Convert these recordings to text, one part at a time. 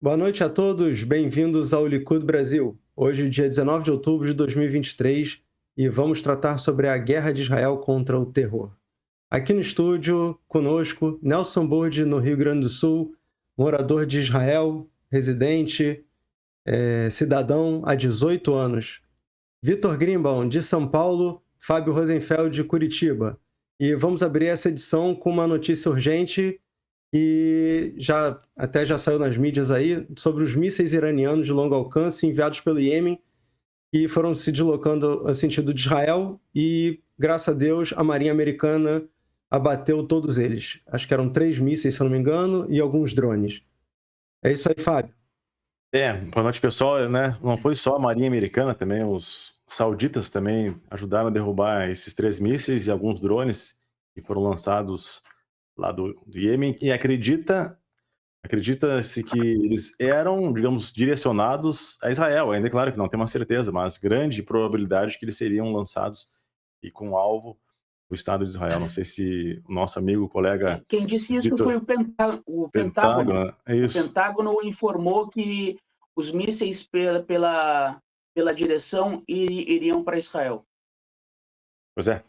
Boa noite a todos, bem-vindos ao Likud Brasil. Hoje, dia 19 de outubro de 2023, e vamos tratar sobre a guerra de Israel contra o terror. Aqui no estúdio, conosco, Nelson Burdi, no Rio Grande do Sul, morador de Israel, residente, cidadão há 18 anos. Vitor Grimbaum, de São Paulo, Fábio Rosenfeld, de Curitiba. E vamos abrir essa edição com uma notícia urgente que já saiu nas mídias aí, sobre os mísseis iranianos de longo alcance enviados pelo Iêmen, que foram se deslocando a sentido de Israel e, graças a Deus, a Marinha Americana abateu todos eles. Acho que eram 3 mísseis, se eu não me engano, e alguns drones. É isso aí, Fábio. Boa noite, pessoal, né? Não foi só a Marinha Americana, também os sauditas também ajudaram a derrubar esses 3 mísseis e alguns drones que foram lançados lá do Iêmen, e acredita-se que eles eram, digamos, direcionados a Israel. Ainda é claro que não tem uma certeza, mas grande probabilidade que eles seriam lançados e com alvo o Estado de Israel. Não sei se o nosso amigo, colega Quem disse isso foi Vitor o Pentágono. é O isso. Pentágono informou que os mísseis pela direção iriam para Israel. Pois é.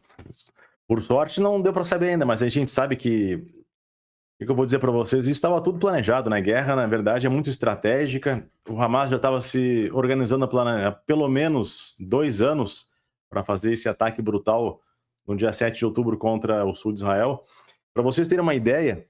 Por sorte não deu para saber ainda, mas a gente sabe que, o que eu vou dizer para vocês, isso estava tudo planejado, né? A guerra, na verdade, é muito estratégica. O Hamas já estava se organizando há pelo menos 2 anos para fazer esse ataque brutal no dia 7 de outubro contra o sul de Israel. Para vocês terem uma ideia,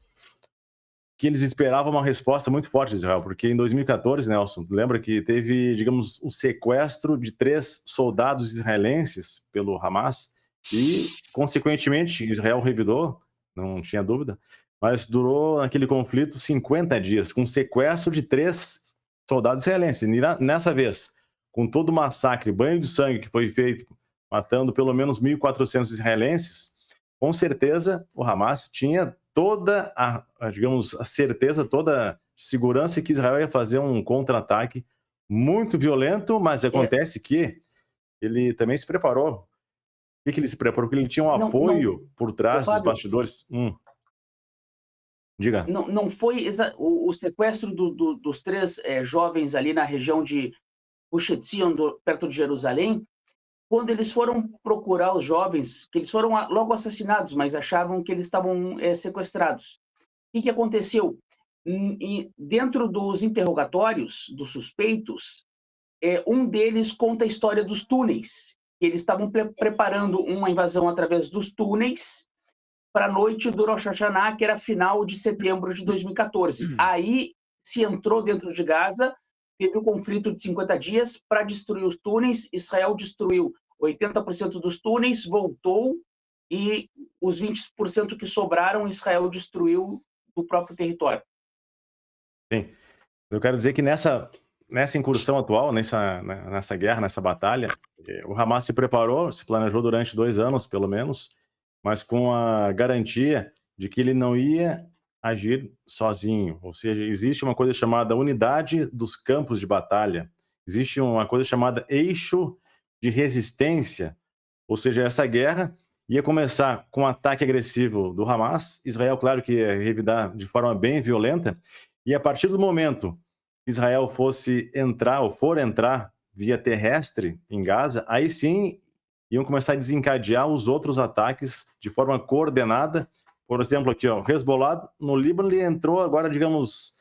que eles esperavam uma resposta muito forte de Israel, porque em 2014, Nelson, lembra que teve, digamos, o sequestro de 3 soldados israelenses pelo Hamas e, consequentemente, Israel revidou, não tinha dúvida, mas durou aquele conflito 50 dias, com sequestro de 3 soldados israelenses. E nessa vez, com todo o massacre, banho de sangue que foi feito, matando pelo menos 1.400 israelenses, com certeza o Hamas tinha toda digamos, a certeza, toda a segurança que Israel ia fazer um contra-ataque muito violento, mas acontece que ele também se preparou. Por que ele se preparou? Porque ele tinha um apoio por trás dos bastidores. Diga. Não foi o sequestro dos 3 jovens ali na região de Gush Etzion, perto de Jerusalém, quando eles foram procurar os jovens, que eles foram logo assassinados, mas achavam que eles estavam sequestrados. O que aconteceu? Dentro dos interrogatórios dos suspeitos, um deles conta a história dos túneis, que eles estavam preparando uma invasão através dos túneis para a noite do Rosh Hashanah, que era final de setembro de 2014. Aí se entrou dentro de Gaza, teve um conflito de 50 dias para destruir os túneis. Israel destruiu 80% dos túneis, voltou, e os 20% que sobraram, Israel destruiu do próprio território. Sim. Eu quero dizer que nessa incursão atual, nessa guerra, nessa batalha, o Hamas se preparou, se planejou durante 2 anos, pelo menos, mas com a garantia de que ele não ia agir sozinho. Ou seja, existe uma coisa chamada unidade dos campos de batalha. Existe uma coisa chamada eixo de resistência. Ou seja, essa guerra ia começar com um ataque agressivo do Hamas. Israel, claro que ia revidar de forma bem violenta. E a partir do momento que Israel for entrar via terrestre em Gaza, aí sim iam começar a desencadear os outros ataques de forma coordenada. Por exemplo, aqui, ó, Hezbollah no Líbano, ele entrou agora, digamos,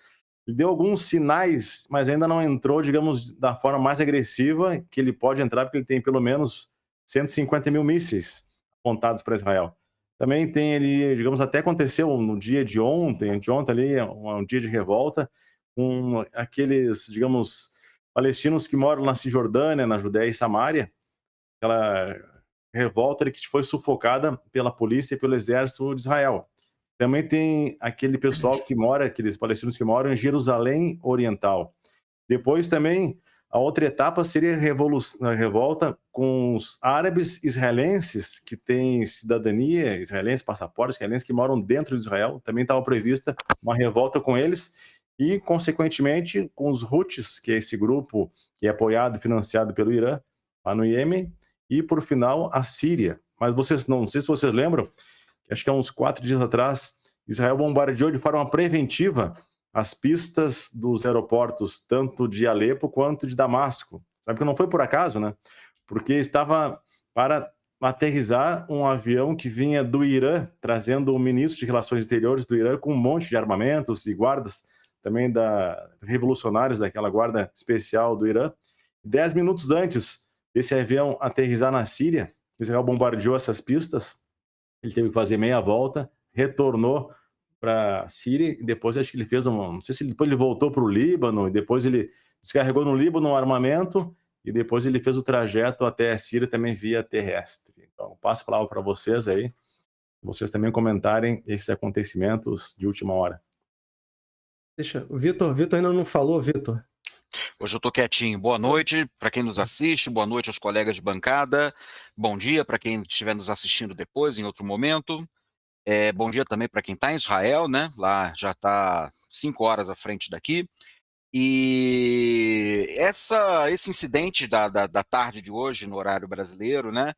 deu alguns sinais, mas ainda não entrou, digamos, da forma mais agressiva que ele pode entrar, porque ele tem pelo menos 150 mil mísseis apontados para Israel. Também tem ali, digamos, até aconteceu no dia de ontem, anteontem ali, um dia de revolta, com aqueles, digamos, palestinos que moram na Cisjordânia, na Judéia e Samária, aquela revolta que foi sufocada pela polícia e pelo exército de Israel. Também tem aquele pessoal que mora, aqueles palestinos que moram em Jerusalém Oriental. Depois também, a outra etapa seria a revolta com os árabes israelenses que têm cidadania israelense, passaporte israelense, que moram dentro de Israel. Também estava prevista uma revolta com eles e, consequentemente, com os Houthis, que é esse grupo que é apoiado e financiado pelo Irã, lá no Iêmen, e, por final, a Síria. Mas não sei se vocês lembram, acho que há uns 4 dias atrás, Israel bombardeou de forma preventiva as pistas dos aeroportos, tanto de Alepo quanto de Damasco. Sabe que não foi por acaso, né? Porque estava para aterrissar um avião que vinha do Irã, trazendo o ministro de Relações Exteriores do Irã com um monte de armamentos e guardas também revolucionários daquela guarda especial do Irã. 10 minutos antes desse avião aterrissar na Síria, Israel bombardeou essas pistas, ele teve que fazer meia volta, retornou para a Síria e depois acho que ele fez não sei se depois ele voltou para o Líbano e depois ele descarregou no Líbano um armamento e depois ele fez o trajeto até a Síria também via terrestre. Então, passo a palavra para vocês aí, vocês também comentarem esses acontecimentos de última hora. Deixa, o Vitor ainda não falou, Vitor. Hoje eu estou quietinho. Boa noite para quem nos assiste, boa noite aos colegas de bancada, bom dia para quem estiver nos assistindo depois, em outro momento. Bom dia também para quem está em Israel, né? Lá já está 5 horas à frente daqui. E esse incidente da tarde de hoje, no horário brasileiro, né?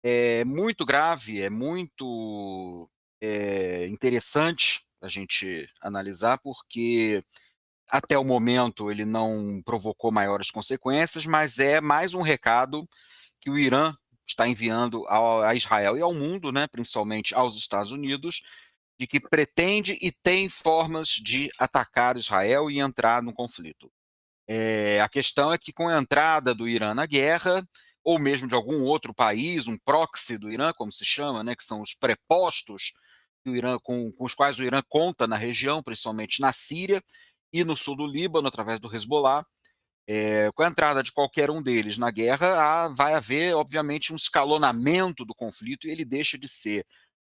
É muito grave, é muito interessante a gente analisar, porque até o momento ele não provocou maiores consequências, mas é mais um recado que o Irã está enviando a Israel e ao mundo, né, principalmente aos Estados Unidos, de que pretende e tem formas de atacar Israel e entrar no conflito. A questão é que com a entrada do Irã na guerra, ou mesmo de algum outro país, um proxy do Irã, como se chama, né, que são os prepostos que o Irã, com os quais o Irã conta na região, principalmente na Síria e no sul do Líbano, através do Hezbollah. Com a entrada de qualquer um deles na guerra, vai haver, obviamente, um escalonamento do conflito e ele deixa de ser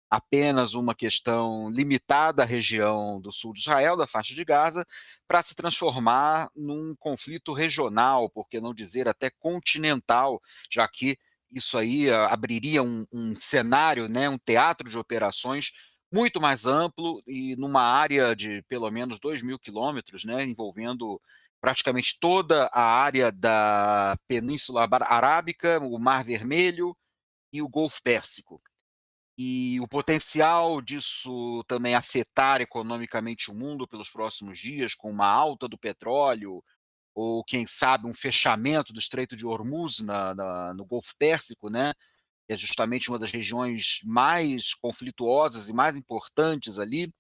apenas uma questão limitada à região do sul de Israel, da faixa de Gaza, para se transformar num conflito regional, por que não dizer até continental, já que isso aí abriria um cenário, né, um teatro de operações muito mais amplo e numa área de pelo menos 2.000 quilômetros, né, envolvendo praticamente toda a área da Península Arábica, o Mar Vermelho e o Golfo Pérsico. E o potencial disso também afetar economicamente o mundo pelos próximos dias, com uma alta do petróleo, ou quem sabe um fechamento do Estreito de Hormuz no Golfo Pérsico, né? Que é justamente uma das regiões mais conflituosas e mais importantes ali,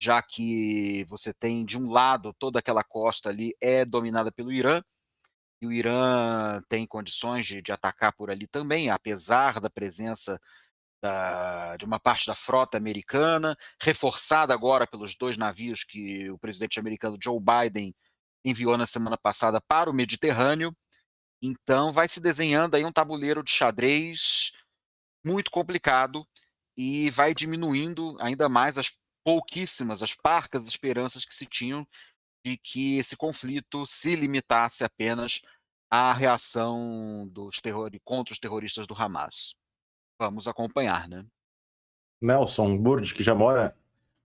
já que você tem, de um lado, toda aquela costa ali é dominada pelo Irã, e o Irã tem condições de atacar por ali também, apesar da presença de uma parte da frota americana, reforçada agora pelos 2 navios que o presidente americano Joe Biden enviou na semana passada para o Mediterrâneo. Então vai se desenhando aí um tabuleiro de xadrez muito complicado e vai diminuindo ainda mais as parcas esperanças que se tinham de que esse conflito se limitasse apenas à reação contra os terroristas do Hamas. Vamos acompanhar, né? Nelson Burd, que já mora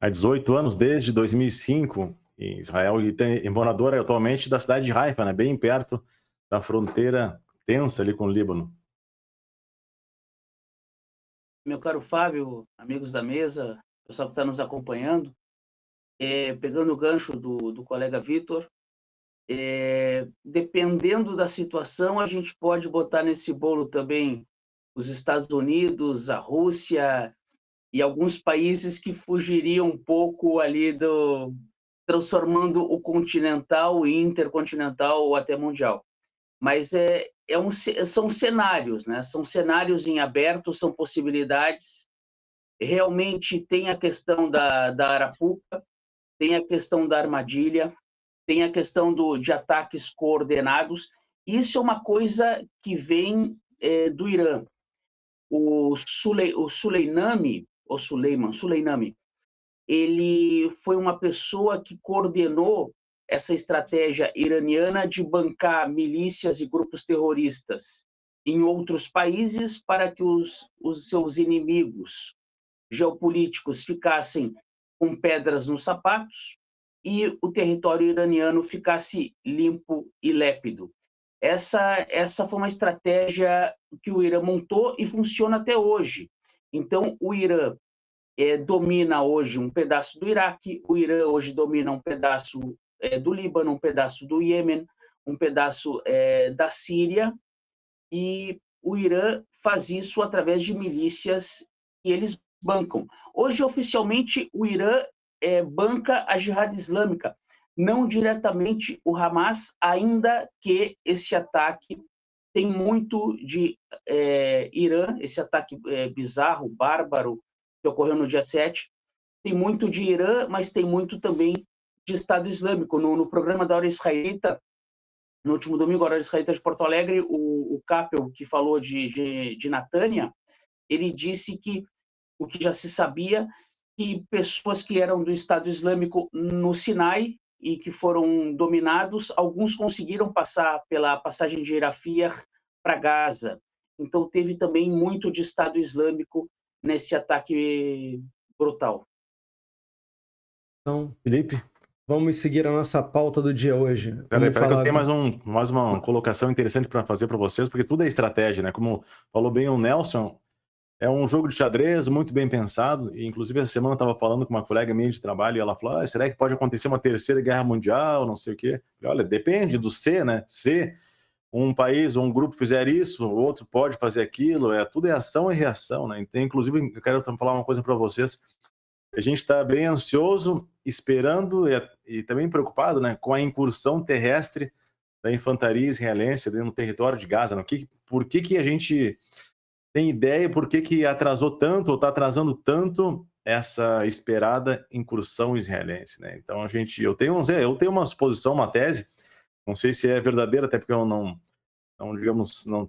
há 18 anos, desde 2005, em Israel, e é morador atualmente da cidade de Haifa, né, bem perto da fronteira tensa ali com o Líbano. Meu caro Fábio, amigos da mesa, pessoal que está nos acompanhando, pegando o gancho do colega Vitor, dependendo da situação, a gente pode botar nesse bolo também os Estados Unidos, a Rússia e alguns países que fugiriam um pouco ali transformando o continental e intercontinental ou até mundial. Mas são cenários, né? São cenários em aberto, são possibilidades. Realmente tem a questão da Arapuca, tem a questão da armadilha, tem a questão de ataques coordenados. Isso é uma coisa que vem do Irã. O Soleimani, ele foi uma pessoa que coordenou essa estratégia iraniana de bancar milícias e grupos terroristas em outros países para que os seus inimigos geopolíticos ficassem com pedras nos sapatos e o território iraniano ficasse limpo e lépido. Essa foi uma estratégia que o Irã montou e funciona até hoje. Então, o Irã domina hoje um pedaço do Iraque, o Irã hoje domina um pedaço do Líbano, um pedaço do Iêmen, um pedaço da Síria, e o Irã faz isso através de milícias que eles bancam. Hoje, oficialmente, o Irã banca a Jihad Islâmica, não diretamente o Hamas, ainda que esse ataque tem muito de Irã, esse ataque bizarro, bárbaro, que ocorreu no dia 7, tem muito de Irã, mas tem muito também de Estado Islâmico. No programa da Hora Israelita, no último domingo, a Hora Israelita de Porto Alegre, o Capel, que falou de Natânia, ele disse que o que já se sabia, que pessoas que eram do Estado Islâmico no Sinai e que foram dominados, alguns conseguiram passar pela passagem de Rafah para Gaza. Então, teve também muito de Estado Islâmico nesse ataque brutal. Então, Felipe, vamos seguir a nossa pauta do dia hoje. Peraí, que eu tenho mais uma colocação interessante para fazer para vocês, porque tudo é estratégia, né? Como falou bem o Nelson, é um jogo de xadrez muito bem pensado, e inclusive essa semana eu estava falando com uma colega minha de trabalho e ela falou, será que pode acontecer uma terceira guerra mundial, não sei o quê? E, olha, depende do se, né? Se um país ou um grupo fizer isso, o outro pode fazer aquilo, tudo é ação e reação, né? Então, inclusive, eu quero falar uma coisa para vocês, a gente está bem ansioso, esperando e também preocupado, né, com a incursão terrestre da infantaria israelense no território de Gaza. Né? Por que a gente tem ideia, por que atrasou tanto ou está atrasando tanto essa esperada incursão israelense? Né? Então, eu tenho uma suposição, uma tese, não sei se é verdadeira, até porque eu não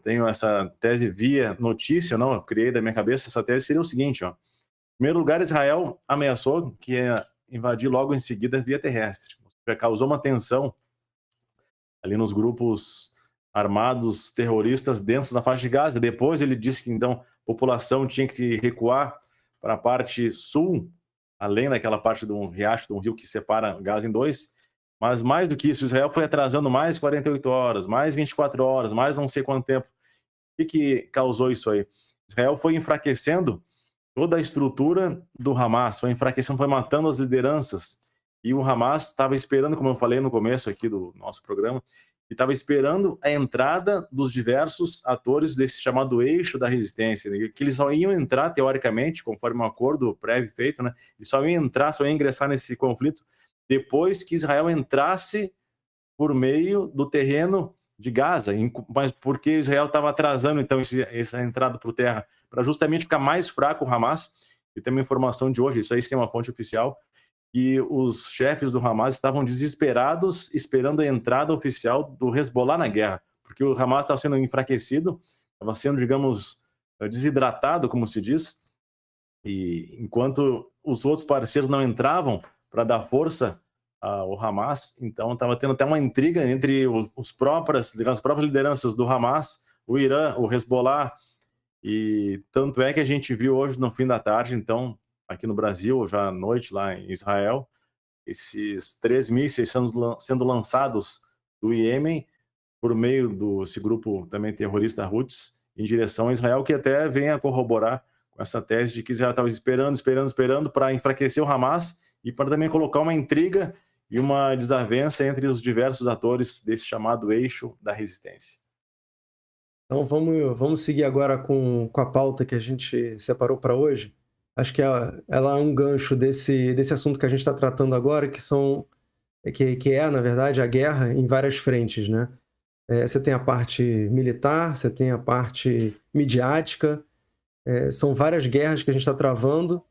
tenho essa tese via notícia, não, eu criei da minha cabeça. Essa tese seria o seguinte, ó. Em primeiro lugar, Israel ameaçou que ia invadir logo em seguida via terrestre. Já causou uma tensão ali nos grupos armados terroristas dentro da faixa de Gaza. Depois ele disse que então a população tinha que recuar para a parte sul, além daquela parte do riacho, do rio que separa Gaza em dois. Mas mais do que isso, Israel foi atrasando mais 48 horas, mais 24 horas, mais não sei quanto tempo. O que causou isso aí? Israel foi enfraquecendo toda a estrutura do Hamas, foi enfraquecendo, foi matando as lideranças. E o Hamas estava esperando, como eu falei no começo aqui do nosso programa, estava esperando a entrada dos diversos atores desse chamado eixo da resistência, né? Que eles só iam entrar, teoricamente, conforme um acordo prévio feito, né? Eles só iam ingressar nesse conflito depois que Israel entrasse por meio do terreno de Gaza, mas porque Israel estava atrasando então essa entrada por terra para justamente ficar mais fraco o Hamas. E tem uma informação de hoje, isso aí sim é uma fonte oficial, que os chefes do Hamas estavam desesperados esperando a entrada oficial do Hezbollah na guerra, porque o Hamas estava sendo enfraquecido, estava sendo, digamos, desidratado, como se diz, e enquanto os outros parceiros não entravam para dar força ao Hamas, então estava tendo até uma intriga entre as próprias lideranças do Hamas, o Irã, o Hezbollah, e tanto é que a gente viu hoje no fim da tarde, então, aqui no Brasil, já à noite lá em Israel, esses 3 mísseis sendo lançados do Iêmen por meio desse grupo também terrorista Houthis em direção a Israel, que até vem a corroborar com essa tese de que Israel estava esperando para enfraquecer o Hamas e para também colocar uma intriga e uma desavença entre os diversos atores desse chamado eixo da resistência. Então vamos seguir agora com a pauta que a gente separou para hoje. Acho que ela é um gancho desse assunto que a gente está tratando agora, que é, na verdade, a guerra em várias frentes, né? Você tem a parte militar, você tem a parte midiática, são várias guerras que a gente está travando,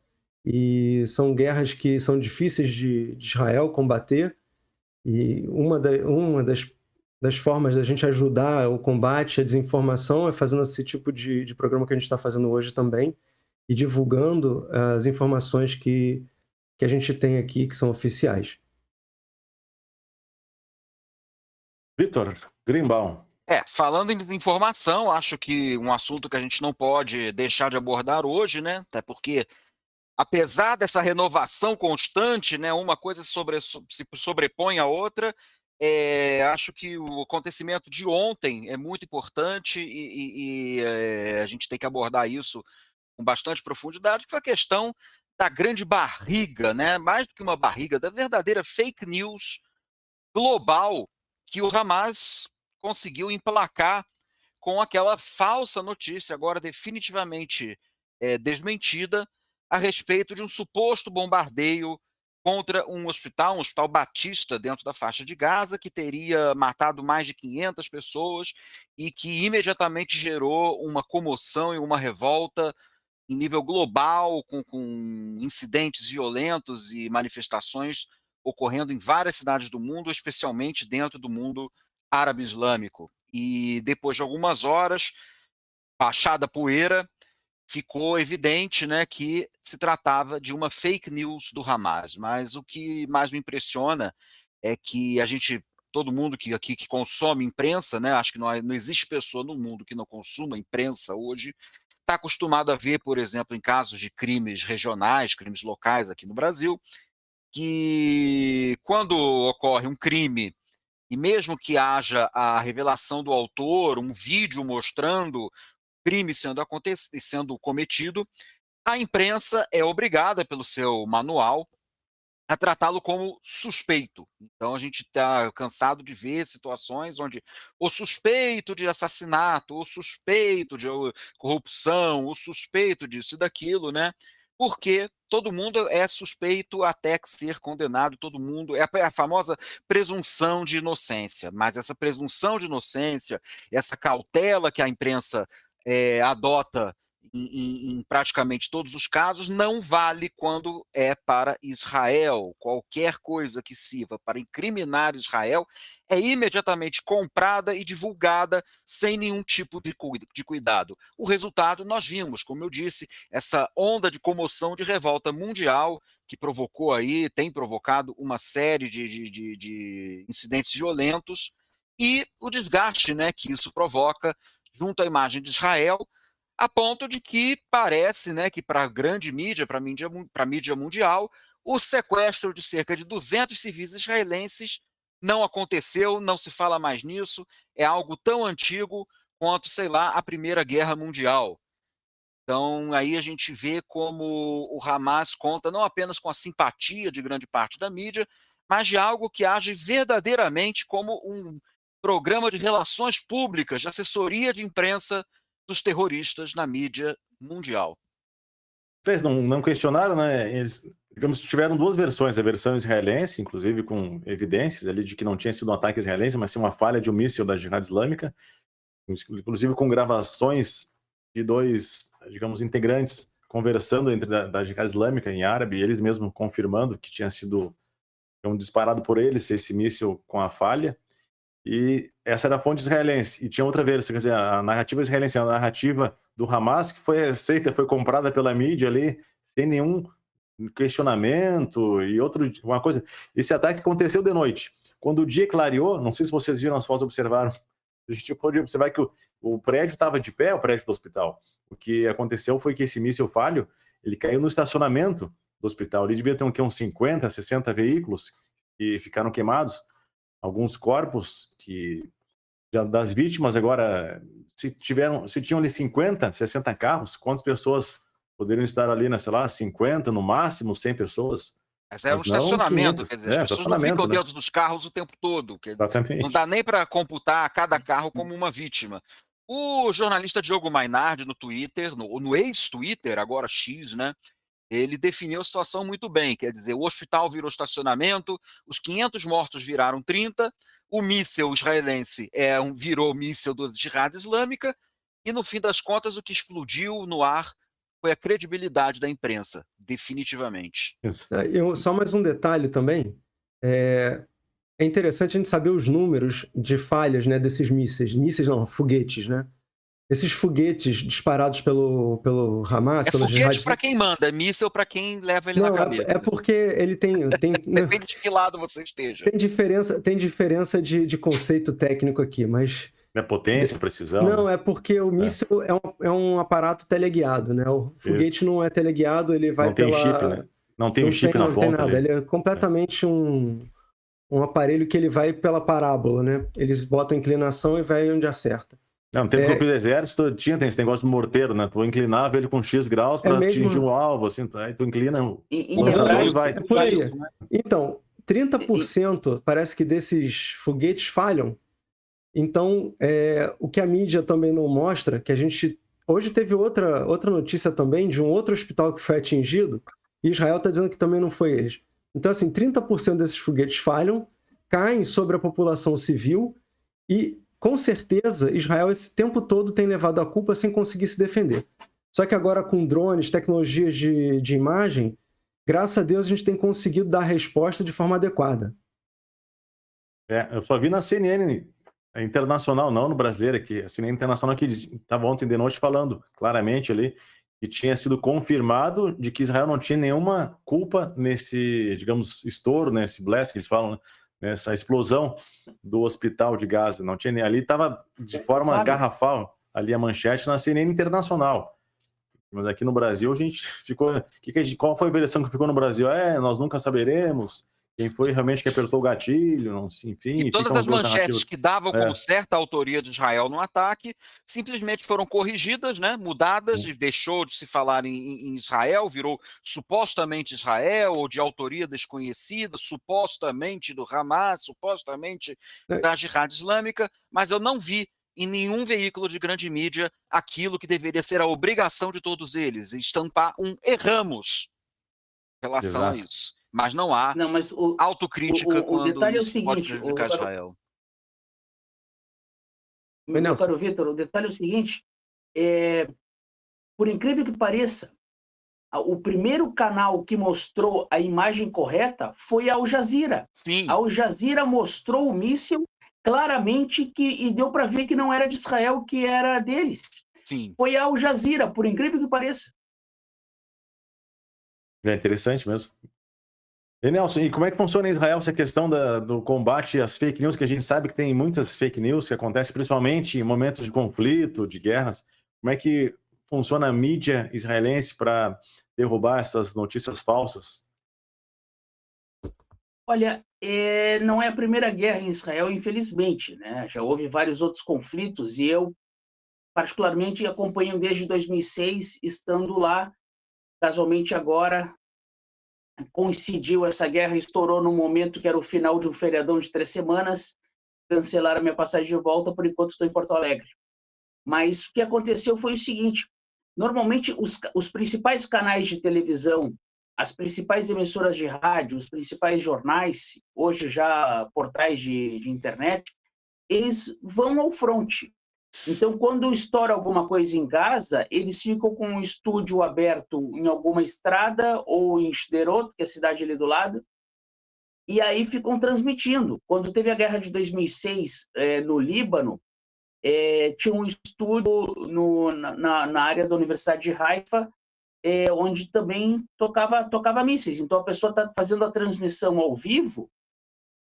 e são guerras que são difíceis de Israel combater, e uma das formas da gente ajudar o combate, a desinformação, é fazendo esse tipo de programa que a gente está fazendo hoje também, e divulgando as informações que a gente tem aqui, que são oficiais. Vitor Greenbaum. Falando em informação, acho que um assunto que a gente não pode deixar de abordar hoje, né? Até porque, apesar dessa renovação constante, né, uma coisa se sobrepõe à outra, acho que o acontecimento de ontem é muito importante e a gente tem que abordar isso com bastante profundidade, que foi a questão da grande barriga, né? Mais do que uma barriga, da verdadeira fake news global que o Hamas conseguiu emplacar com aquela falsa notícia, agora definitivamente desmentida, a respeito de um suposto bombardeio contra um hospital batista dentro da faixa de Gaza, que teria matado mais de 500 pessoas e que imediatamente gerou uma comoção e uma revolta em nível global, com incidentes violentos e manifestações ocorrendo em várias cidades do mundo, especialmente dentro do mundo árabe-islâmico. E depois de algumas horas, baixada a poeira, ficou evidente, né, que se tratava de uma fake news do Hamas. Mas o que mais me impressiona é que todo mundo que aqui que consome imprensa, né, acho que não existe pessoa no mundo que não consuma imprensa hoje, está acostumado a ver, por exemplo, em casos de crimes regionais, crimes locais aqui no Brasil, que quando ocorre um crime, e mesmo que haja a revelação do autor, um vídeo mostrando crime sendo cometido, a imprensa é obrigada, pelo seu manual, a tratá-lo como suspeito. Então a gente está cansado de ver situações onde o suspeito de assassinato, o suspeito de corrupção, o suspeito disso e daquilo, né? Porque todo mundo é suspeito até que ser condenado, todo mundo. É a famosa presunção de inocência, mas essa presunção de inocência, essa cautela que a imprensa adota em praticamente todos os casos, não vale quando é para Israel. Qualquer coisa que sirva para incriminar Israel é imediatamente comprada e divulgada sem nenhum tipo de cuidado. O resultado nós vimos, como eu disse, essa onda de comoção, de revolta mundial que tem provocado uma série de incidentes violentos, e o desgaste, né, que isso provoca junto à imagem de Israel, a ponto de que parece, né, que para a grande mídia, para a mídia mundial, o sequestro de cerca de 200 civis israelenses não aconteceu, não se fala mais nisso, é algo tão antigo quanto, sei lá, a Primeira Guerra Mundial. Então, aí a gente vê como o Hamas conta não apenas com a simpatia de grande parte da mídia, mas de algo que age verdadeiramente como um programa de relações públicas, de assessoria de imprensa dos terroristas na mídia mundial. Vocês não questionaram, né? Eles, digamos, tiveram duas versões, a versão israelense, inclusive com evidências ali de que não tinha sido um ataque israelense, mas sim uma falha de um míssil da Jihad Islâmica, inclusive com gravações de dois, digamos, integrantes conversando entre da Jihad Islâmica em árabe, e eles mesmos confirmando que tinha sido disparado por eles esse míssil com a falha. E essa era a fonte israelense. E tinha outra versão, quer dizer, a narrativa israelense, a narrativa do Hamas, que foi aceita, foi comprada pela mídia ali, sem nenhum questionamento. E uma coisa, esse ataque aconteceu de noite. Quando o dia clareou, não sei se vocês viram as fotos, observaram, a gente pode observar que o prédio estava de pé, o prédio do hospital. O que aconteceu foi que esse míssil falho, ele caiu no estacionamento do hospital. Ali devia ter uns 50, 60 veículos que ficaram queimados. Alguns corpos das vítimas agora, se tinham ali 50, 60 carros, quantas pessoas poderiam estar ali, né, sei lá, 50, no máximo 100 pessoas? Mas era um estacionamento, 500, quer dizer, as pessoas não ficam dentro dos carros o tempo todo. Exatamente. Não dá nem para computar cada carro como uma vítima. O jornalista Diogo Mainardi no Twitter, no ex-Twitter, agora X, né? Ele definiu a situação muito bem, quer dizer, o hospital virou estacionamento, os 500 mortos viraram 30, o míssil israelense virou míssil da Jihad Islâmica, e no fim das contas o que explodiu no ar foi a credibilidade da imprensa, definitivamente. Só mais um detalhe também, é interessante a gente saber os números de falhas, né, desses mísseis não, foguetes, né? Esses foguetes disparados pelo Hamas... Foguete para quem manda, míssil para quem leva ele na cabeça. É porque ele tem Depende de que lado você esteja. Tem diferença de conceito técnico aqui, mas... É potência, precisão? Não, é porque o míssil é um aparato teleguiado, né? O foguete não é teleguiado, ele vai pela... Não tem chip, né? Não tem um chip na ponta. Não tem nada, ele é completamente um aparelho que ele vai pela parábola, né? Eles botam inclinação e vai onde acerta. Não, no tempo que eu fiz exército, tem esse negócio de morteiro, né? Tu inclinava ele com X graus para atingir um alvo, assim, aí tu inclina o lançador e vai. É por aí. Então, 30% parece que desses foguetes falham. Então, o que a mídia também não mostra, que a gente... Hoje teve outra notícia também de um outro hospital que foi atingido, e Israel está dizendo que também não foi eles. Então, assim, 30% desses foguetes falham, caem sobre a população civil e, com certeza, Israel esse tempo todo tem levado a culpa sem conseguir se defender. Só que agora com drones, tecnologias de imagem, graças a Deus a gente tem conseguido dar a resposta de forma adequada. Eu só vi na CNN internacional, não no brasileiro aqui, a CNN internacional que estava ontem de noite falando claramente ali que tinha sido confirmado de que Israel não tinha nenhuma culpa nesse, digamos, estouro, nesse blast que eles falam, né? Nessa explosão do hospital de Gaza. Não tinha nem ali, estava de forma garrafal ali a manchete na CNN internacional. Mas aqui no Brasil a gente ficou... Qual foi a versão que ficou no Brasil? Nós nunca saberemos quem foi realmente que apertou o gatilho, não, enfim... E todas as manchetes que davam como certa a autoria de Israel no ataque simplesmente foram corrigidas, né, mudadas, e deixou de se falar em Israel, virou supostamente Israel, ou de autoria desconhecida, supostamente do Hamas, supostamente da Jihad Islâmica, mas eu não vi em nenhum veículo de grande mídia aquilo que deveria ser a obrigação de todos eles, estampar um erramos em relação a isso. Mas não há autocrítica quando isso pode prejudicar Israel. Meu caro Vitor, o detalhe é o seguinte, por incrível que pareça, o primeiro canal que mostrou a imagem correta foi a Al Jazeera. Sim. A Al Jazeera mostrou o míssil claramente e deu para ver que não era de Israel, que era deles. Sim. Foi a Al Jazeera, por incrível que pareça. É interessante mesmo. E Nelson, e como é que funciona em Israel essa questão do combate às fake news, que a gente sabe que tem muitas fake news que acontecem principalmente em momentos de conflito, de guerras. Como é que funciona a mídia israelense para derrubar essas notícias falsas? Olha, não é a primeira guerra em Israel, infelizmente, né? Já houve vários outros conflitos e eu, particularmente, acompanho desde 2006, estando lá. Casualmente agora coincidiu, essa guerra estourou no momento que era o final de um feriadão de 3 semanas, cancelaram a minha passagem de volta, por enquanto estou em Porto Alegre. Mas o que aconteceu foi o seguinte, normalmente os principais canais de televisão, as principais emissoras de rádio, os principais jornais, hoje já portais de internet, eles vão ao fronte. Então, quando estoura alguma coisa em Gaza, eles ficam com um estúdio aberto em alguma estrada ou em Sderot, que é a cidade ali do lado, e aí ficam transmitindo. Quando teve a guerra de 2006 no Líbano, tinha um estúdio na área da Universidade de Haifa, onde também tocava mísseis. Então, a pessoa está fazendo a transmissão ao vivo,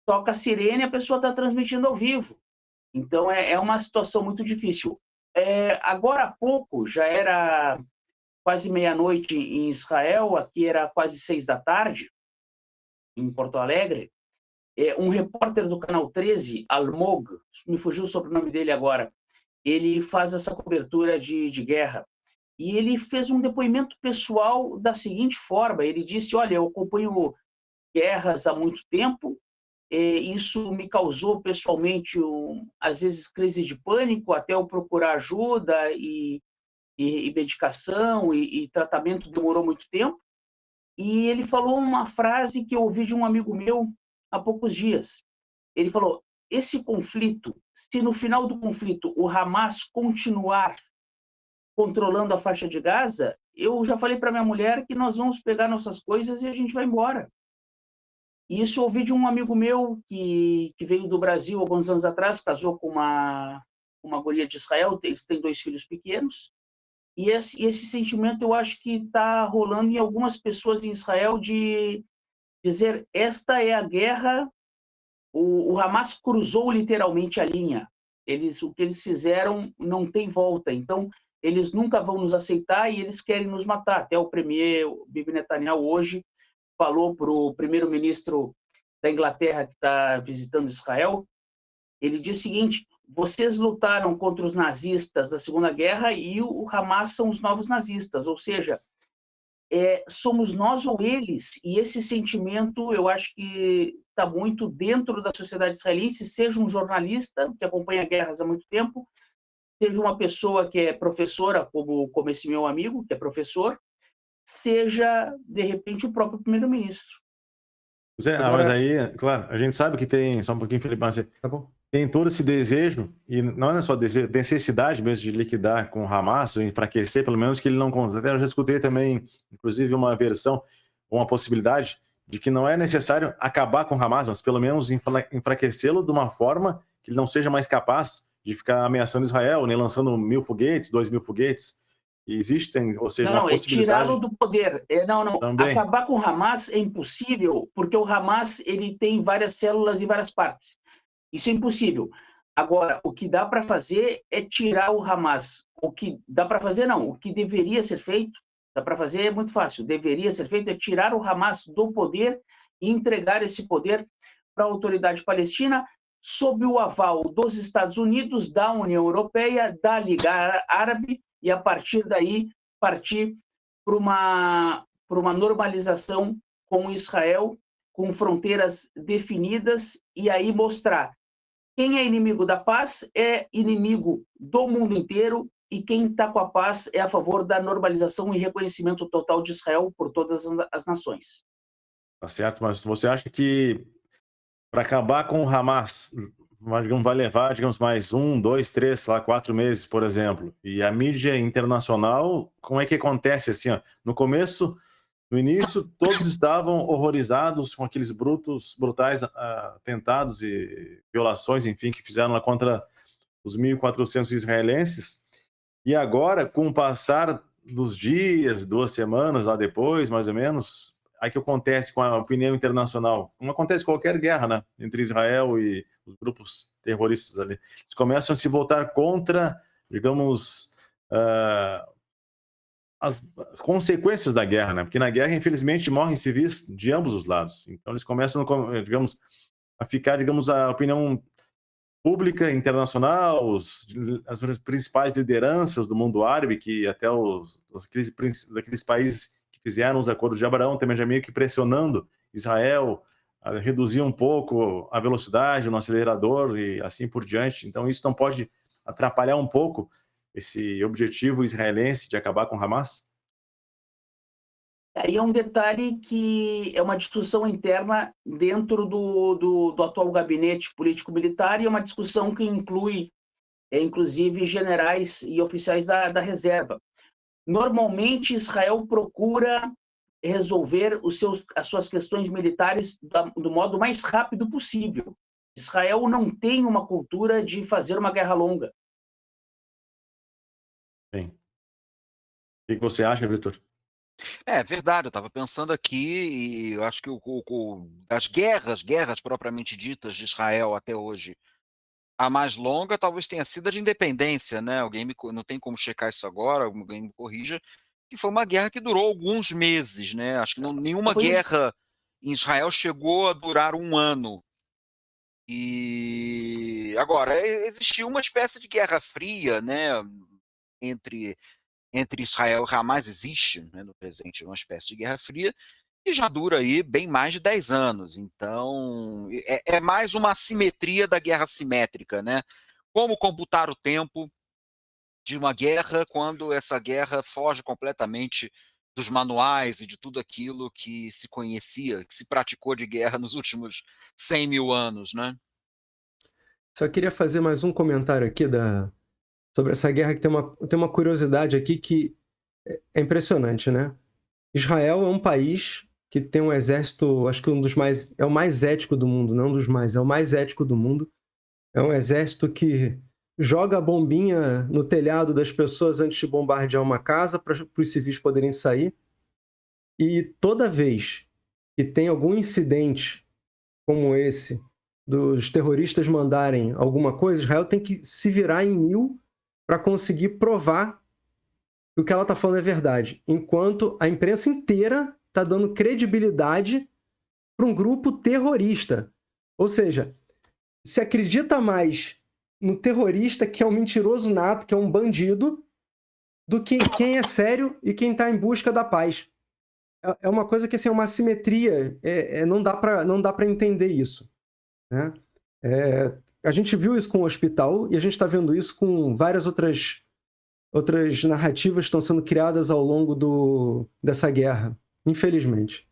toca a sirene, a pessoa está transmitindo ao vivo. Então, é uma situação muito difícil. Agora há pouco, já era quase meia-noite em Israel, aqui era quase 6 da tarde, em Porto Alegre, um repórter do Canal 13, Almog, me fugiu o sobrenome dele agora, ele faz essa cobertura de guerra. E ele fez um depoimento pessoal da seguinte forma, ele disse, olha, eu acompanho guerras há muito tempo, isso me causou pessoalmente, às vezes, crise de pânico, até eu procurar ajuda e medicação e tratamento demorou muito tempo. E ele falou uma frase que eu ouvi de um amigo meu há poucos dias. Ele falou, esse conflito, se no final do conflito o Hamas continuar controlando a faixa de Gaza, eu já falei para minha mulher que nós vamos pegar nossas coisas e a gente vai embora. E isso eu ouvi de um amigo meu que veio do Brasil alguns anos atrás, casou com uma guria de Israel, eles têm 2 filhos pequenos, e esse sentimento eu acho que está rolando em algumas pessoas em Israel de dizer, esta é a guerra, o Hamas cruzou literalmente a linha, o que eles fizeram não tem volta, então eles nunca vão nos aceitar e eles querem nos matar. Até o premier Bibi Netanyahu hoje falou para o primeiro-ministro da Inglaterra que está visitando Israel, ele diz o seguinte, vocês lutaram contra os nazistas da Segunda Guerra e o Hamas são os novos nazistas, ou seja, somos nós ou eles, e esse sentimento eu acho que está muito dentro da sociedade israelense, seja um jornalista que acompanha guerras há muito tempo, seja uma pessoa que é professora, como esse meu amigo, que é professor, seja, de repente, o próprio primeiro-ministro. Mas aí, claro, a gente sabe que tem, só um pouquinho, Felipe, mas Tá bom? tem todo esse desejo, e não é só desejo, necessidade mesmo de liquidar com o Hamas, ou enfraquecer, pelo menos que ele não... Até eu já escutei também, inclusive, uma versão, uma possibilidade de que não é necessário acabar com o Hamas, mas pelo menos enfraquecê-lo de uma forma que ele não seja mais capaz de ficar ameaçando Israel, nem lançando 1.000 foguetes, 2.000 foguetes. E existem, ou seja, uma possibilidade... tirá-lo do poder. Não. Também. Acabar com o Hamas é impossível, porque o Hamas ele tem várias células em várias partes. Isso é impossível. Agora, o que dá para fazer é tirar o Hamas. O que dá para fazer, não. O que deveria ser feito, dá para fazer é muito fácil. Deveria ser feito é tirar o Hamas do poder e entregar esse poder para a autoridade palestina sob o aval dos Estados Unidos, da União Europeia, da Liga Árabe, e a partir daí partir para uma normalização com Israel, com fronteiras definidas, e aí mostrar quem é inimigo da paz é inimigo do mundo inteiro, e quem está com a paz é a favor da normalização e reconhecimento total de Israel por todas as nações. Tá certo, mas você acha que para acabar com o Hamas, digamos, vai levar, digamos, mais 1, 2, 3, sei lá, 4 meses, por exemplo? E a mídia internacional, como é que acontece assim, ó? No início, todos estavam horrorizados com aqueles brutais atentados e violações, enfim, que fizeram lá contra os 1.400 israelenses. E agora, com o passar dos dias, 2 semanas lá depois, mais ou menos, aí que acontece com a opinião internacional. Como acontece qualquer guerra, né? Entre Israel e os grupos terroristas ali. Eles começam a se voltar contra, digamos, as consequências da guerra, né? Porque na guerra, infelizmente, morrem civis de ambos os lados. Então, eles começam, digamos, a ficar, digamos, a opinião pública internacional, as principais lideranças do mundo árabe, que até daqueles países que fizeram os acordos de Abraão, também já meio que pressionando Israel a reduzir um pouco a velocidade no acelerador e assim por diante. Então, isso não pode atrapalhar um pouco esse objetivo israelense de acabar com Hamas? Aí é um detalhe que é uma discussão interna dentro do atual gabinete político-militar, e é uma discussão que inclui, inclusive, generais e oficiais da reserva. Normalmente, Israel procura resolver as suas questões militares do modo mais rápido possível. Israel não tem uma cultura de fazer uma guerra longa. Sim. O que você acha, Vitor? É verdade, eu estava pensando aqui, e eu acho que as guerras propriamente ditas de Israel até hoje, a mais longa talvez tenha sido a de independência, né? Não tem como checar isso agora, alguém me corrija, que foi uma guerra que durou alguns meses, né? Acho que nenhuma guerra em Israel chegou a durar 1 ano. E agora, existiu uma espécie de guerra fria, né? Entre Israel e Hamas existe, né, no presente, uma espécie de guerra fria, que já dura aí bem mais de 10 anos. Então, é mais uma assimetria da guerra simétrica, né? Como computar o tempo de uma guerra quando essa guerra foge completamente dos manuais e de tudo aquilo que se conhecia, que se praticou de guerra nos últimos 100 mil anos, né? Só queria fazer mais um comentário aqui sobre essa guerra, que tem uma curiosidade aqui que é impressionante, né? Israel é um país que tem um exército, acho que é o mais ético do mundo, não um dos mais, é o mais ético do mundo. É um exército que joga a bombinha no telhado das pessoas antes de bombardear uma casa para os civis poderem sair. E toda vez que tem algum incidente como esse, dos terroristas mandarem alguma coisa, Israel tem que se virar em 1000 para conseguir provar que o que ela está falando é verdade, enquanto a imprensa inteira está dando credibilidade para um grupo terrorista. Ou seja, se acredita mais no terrorista, que é um mentiroso nato, que é um bandido, do que quem é sério e quem está em busca da paz. É uma coisa que assim, é uma assimetria, não dá para entender isso, né? A gente viu isso com o hospital e a gente está vendo isso com várias outras narrativas que estão sendo criadas ao longo dessa guerra, infelizmente.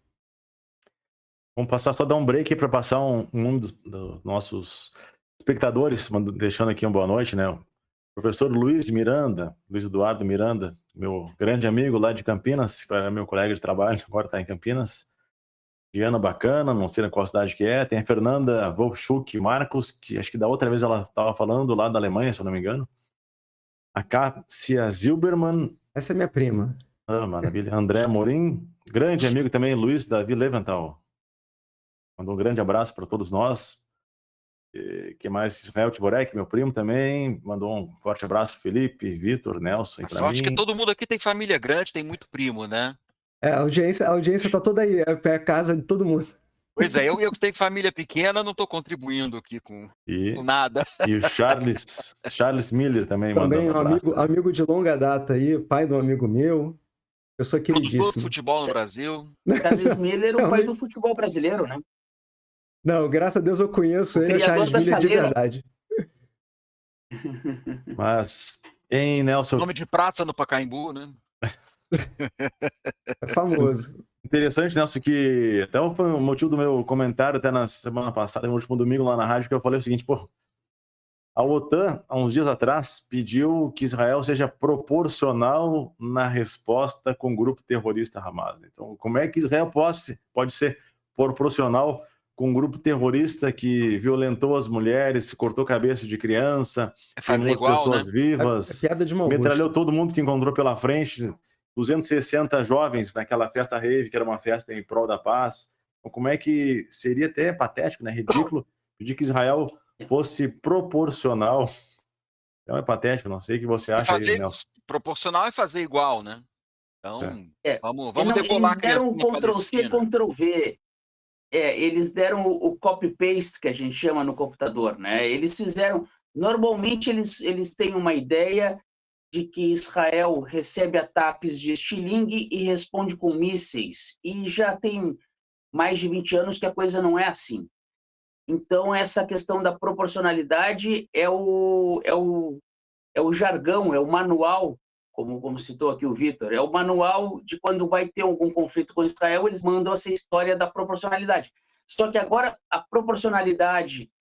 Vamos passar só dar um break para passar um dos nossos espectadores, deixando aqui uma boa noite, né? O professor Luiz Eduardo Miranda, meu grande amigo lá de Campinas, era meu colega de trabalho, agora está em Campinas. Diana Bacana, não sei qual cidade que é. Tem a Fernanda Wolfschuk Marcos, que acho que da outra vez ela estava falando lá da Alemanha, se eu não me engano. A Cássia Zilberman. Essa é minha prima. Ah, maravilha. André Morim, grande amigo também, Luiz Davi Leventhal. Mandou um grande abraço para todos nós. Que mais? Israel Tiborek, meu primo também. Mandou um forte abraço, Felipe, Vitor, Nelson. A sorte que todo mundo aqui tem família grande, tem muito primo, né? A audiência tá toda aí, é a casa de todo mundo. Pois é, eu que tenho família pequena, não estou contribuindo aqui com nada. E o Charles Miller também Também mandando um abraço. Amigo de longa data aí, pai de um amigo meu. Eu sou queridíssimo. Produtor de futebol no Brasil. Charles Miller, o pai do futebol brasileiro, né? Não, graças a Deus eu conheço ele, o Charles Miller de verdade. Mas, hein, Nelson? Nome de praça no Pacaembu, né? É famoso. Interessante, Nelson, que até o motivo do meu comentário, até na semana passada, no último domingo lá na rádio, que eu falei o seguinte, pô, a OTAN, há uns dias atrás, pediu que Israel seja proporcional na resposta com o grupo terrorista Hamas. Então, como é que Israel pode ser proporcional com um grupo terrorista que violentou as mulheres, cortou cabeça de criança, queimou as pessoas, né? Vivas, piada de mau metralhou todo mundo que encontrou pela frente, 260 jovens naquela festa rave, que era uma festa em prol da paz. Então, como é que seria até patético, né? Ridículo pedir que Israel fosse proporcional. Então é patético, não sei o que você acha aí, Nelson. Proporcional é fazer igual, né? Então, vamos decolar a criança. Eles deram Ctrl-C, Ctrl-V. Eles deram o copy-paste, que a gente chama no computador, né? Eles fizeram... Normalmente, eles têm uma ideia de que Israel recebe ataques de estilingue e responde com mísseis. E já tem mais de 20 anos que a coisa não é assim. Então, essa questão da proporcionalidade é o jargão, é o manual, como citou aqui o Vitor, é o manual de quando vai ter algum conflito com Israel, eles mandam essa história da proporcionalidade. Só que agora a proporcionalidade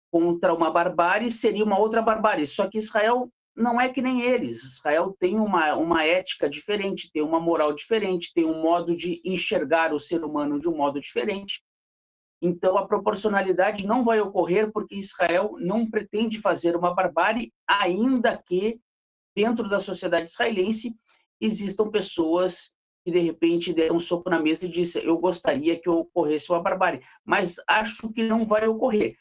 contra uma barbárie seria uma outra barbárie, só que Israel não é que nem eles. Israel tem uma ética diferente, tem uma moral diferente, tem um modo de enxergar o ser humano de um modo diferente. Então, a proporcionalidade não vai ocorrer porque Israel não pretende fazer uma barbárie, ainda que, dentro da sociedade israelense, existam pessoas que, de repente, deram um soco na mesa e disseram: eu gostaria que ocorresse uma barbárie, mas acho que não vai ocorrer.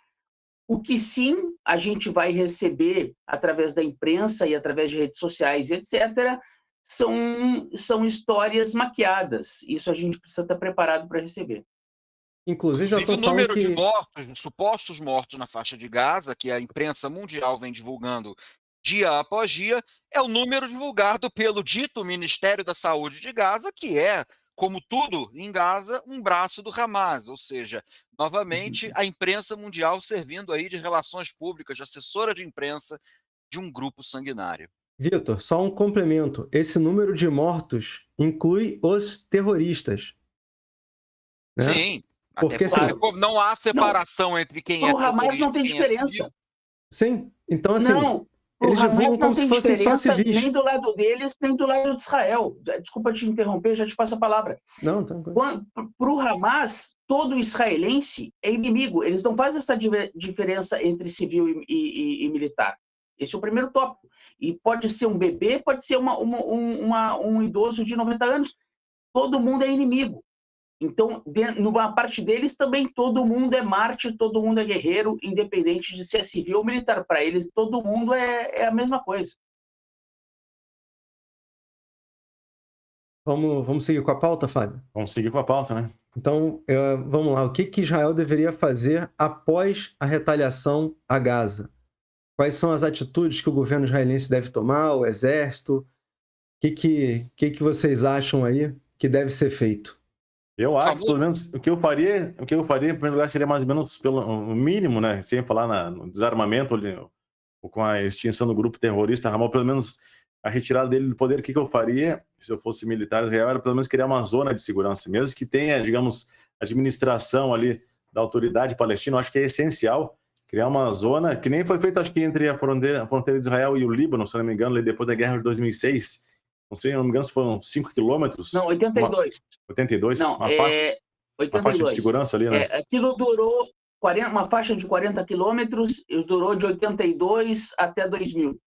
O que sim a gente vai receber através da imprensa e através de redes sociais, etc., são histórias maquiadas. Isso a gente precisa estar preparado para receber. Inclusive o número de mortos, supostos mortos na faixa de Gaza, que a imprensa mundial vem divulgando dia após dia, é o número divulgado pelo dito Ministério da Saúde de Gaza, que é, como tudo em Gaza, um braço do Hamas, ou seja, novamente a imprensa mundial servindo aí de relações públicas, de assessora de imprensa de um grupo sanguinário. Vitor, só um complemento. Esse número de mortos inclui os terroristas. Né? Sim. Porque até porque não há separação entre quem é terrorista Hamas não tem e quem diferença. é civil. Sim, então assim, eles divulgam como se fossem só civis. Nem do lado deles, nem do lado de Israel. Desculpa te interromper, já te passo a palavra. Não, tranquilo. Para o Hamas, todo israelense é inimigo. Eles não fazem essa diferença entre civil e militar. Esse é o primeiro tópico. E pode ser um bebê, pode ser um idoso de 90 anos. Todo mundo é inimigo. Então, numa parte deles também todo mundo é mártir, todo mundo é guerreiro, independente de se é civil ou militar. Para eles, todo mundo é a mesma coisa. Vamos seguir com a pauta, Fábio? Vamos seguir com a pauta, né? Então, vamos lá. O que Israel deveria fazer após a retaliação a Gaza? Quais são as atitudes que o governo israelense deve tomar, o exército? O que vocês acham aí que deve ser feito? Eu acho, Famoso. pelo menos, o que eu faria, em primeiro lugar, seria mais ou menos pelo o mínimo, né? Sem falar no desarmamento ali, ou com a extinção do grupo terrorista Hamas, pelo menos a retirada dele do poder. O que eu faria, se eu fosse militar israel, era pelo menos criar uma zona de segurança, mesmo que tenha, digamos, administração ali da autoridade palestina. Eu acho que é essencial criar uma zona, que nem foi feito, acho que entre a fronteira de Israel e o Líbano, se não me engano, ali depois da guerra de 2006. Não sei, não me engano se foram 5 quilômetros. Não, 82. 82? Não, Uma faixa de 82. segurança ali, né? Aquilo durou uma faixa de 40 quilômetros, durou de 82 até 2000.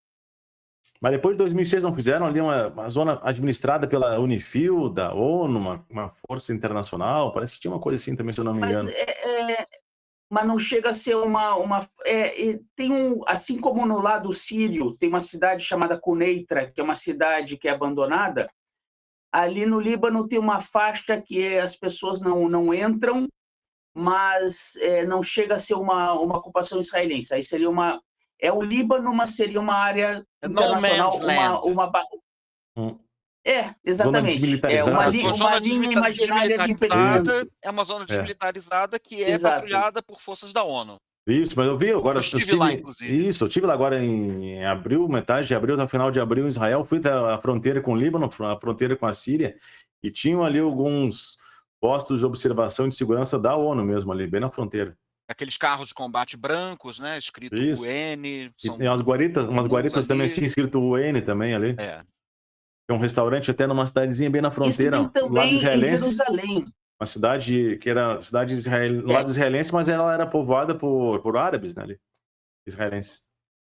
Mas depois de 2006 não fizeram ali uma zona administrada pela Unifil, da ONU, uma força internacional? Parece que tinha uma coisa assim também, se eu não me engano. Mas não chega a ser assim como no lado sírio, tem uma cidade chamada Quneitra, que é uma cidade que é abandonada. Ali no Líbano tem uma faixa que as pessoas não entram, mas não chega a ser uma ocupação israelense. Aí seria o Líbano, mas seria uma área internacional, No man's land. Exatamente. Zona desmilitarizada. Uma linha imaginária de impedimento. É uma zona desmilitarizada que é Exato. patrulhada por forças da ONU. Isso, mas eu vi agora. Eu estive lá, inclusive. Isso, eu estive lá agora em abril, metade de abril, até o final de abril, em Israel. Fui até a fronteira com o Líbano, a fronteira com a Síria, e tinham ali alguns postos de observação e de segurança da ONU mesmo, ali, bem na fronteira. Aqueles carros de combate brancos, né? Escrito Isso. UN. Tem umas guaritas também assim, escrito UN também ali. Tem um restaurante até numa cidadezinha bem na fronteira, Isso tem do lado também israelense. em Jerusalém. Uma cidade que era do lado israelense, mas ela era povoada por árabes, né, ali, israelenses.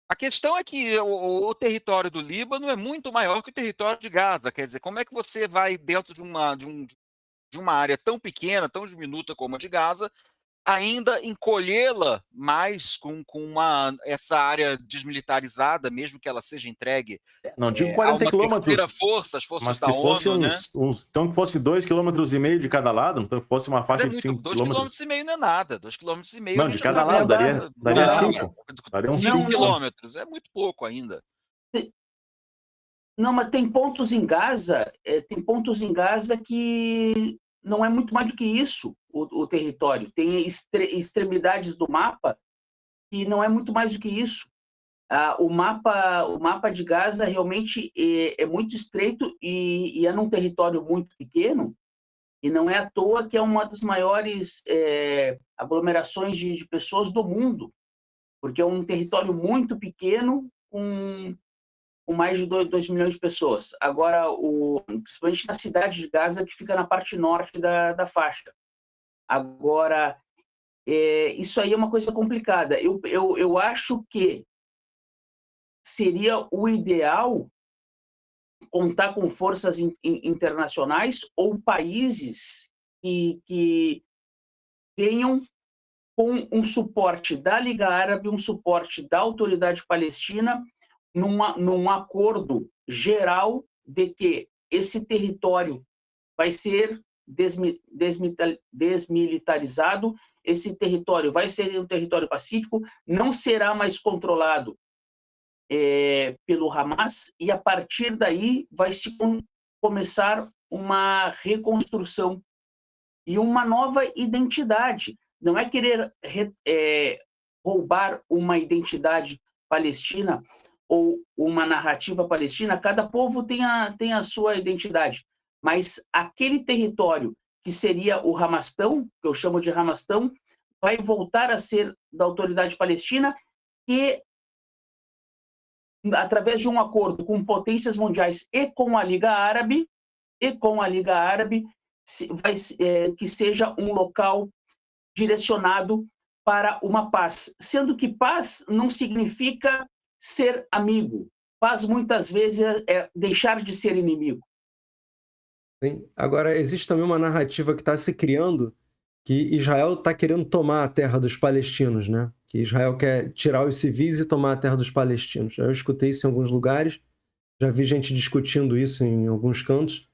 A questão é que o território do Líbano é muito maior que o território de Gaza. Quer dizer, como é que você vai dentro de uma área tão pequena, tão diminuta como a de Gaza, ainda encolhê-la mais com essa área desmilitarizada, mesmo que ela seja entregue Não digo a 40 uma terceira quilômetros, força, as forças mas da que fosse ONU, né? então que fosse 2,5 km de cada lado, então que fosse uma Mas faixa de 5 2,5 quilômetros. km não é nada. 2,5 km Não, a de gente cada lado, daria 5. Daria uns 5 5 quilômetros. É muito pouco ainda. Não, mas tem pontos em Gaza, que não é muito mais do que isso, o território. Tem extremidades do mapa que não é muito mais do que isso. O mapa de Gaza realmente é muito estreito e é num território muito pequeno, e não é à toa que é uma das maiores aglomerações de pessoas do mundo, porque é um território muito pequeno com mais de 2 milhões de pessoas. Agora, principalmente na cidade de Gaza, que fica na parte norte da faixa. Agora, isso aí é uma coisa complicada. Eu acho que seria o ideal contar com forças internacionais ou países que venham com um suporte da Liga Árabe, um suporte da Autoridade Palestina, num acordo geral de que esse território vai ser desmilitarizado, esse território vai ser um território pacífico, não será mais controlado pelo Hamas, e a partir daí vai se começar uma reconstrução e uma nova identidade. Não é querer roubar uma identidade palestina ou uma narrativa palestina. Cada povo tem a sua identidade, mas aquele território que seria o Ramastão, que eu chamo de Ramastão, vai voltar a ser da Autoridade Palestina, que através de um acordo com potências mundiais e com a Liga Árabe, que seja um local direcionado para uma paz, sendo que paz não significa ser amigo. Paz muitas vezes é deixar de ser inimigo. Sim. Agora, existe também uma narrativa que está se criando que Israel está querendo tomar a terra dos palestinos, né? Que Israel quer tirar os civis e tomar a terra dos palestinos. Eu escutei isso em alguns lugares, já vi gente discutindo isso em alguns cantos.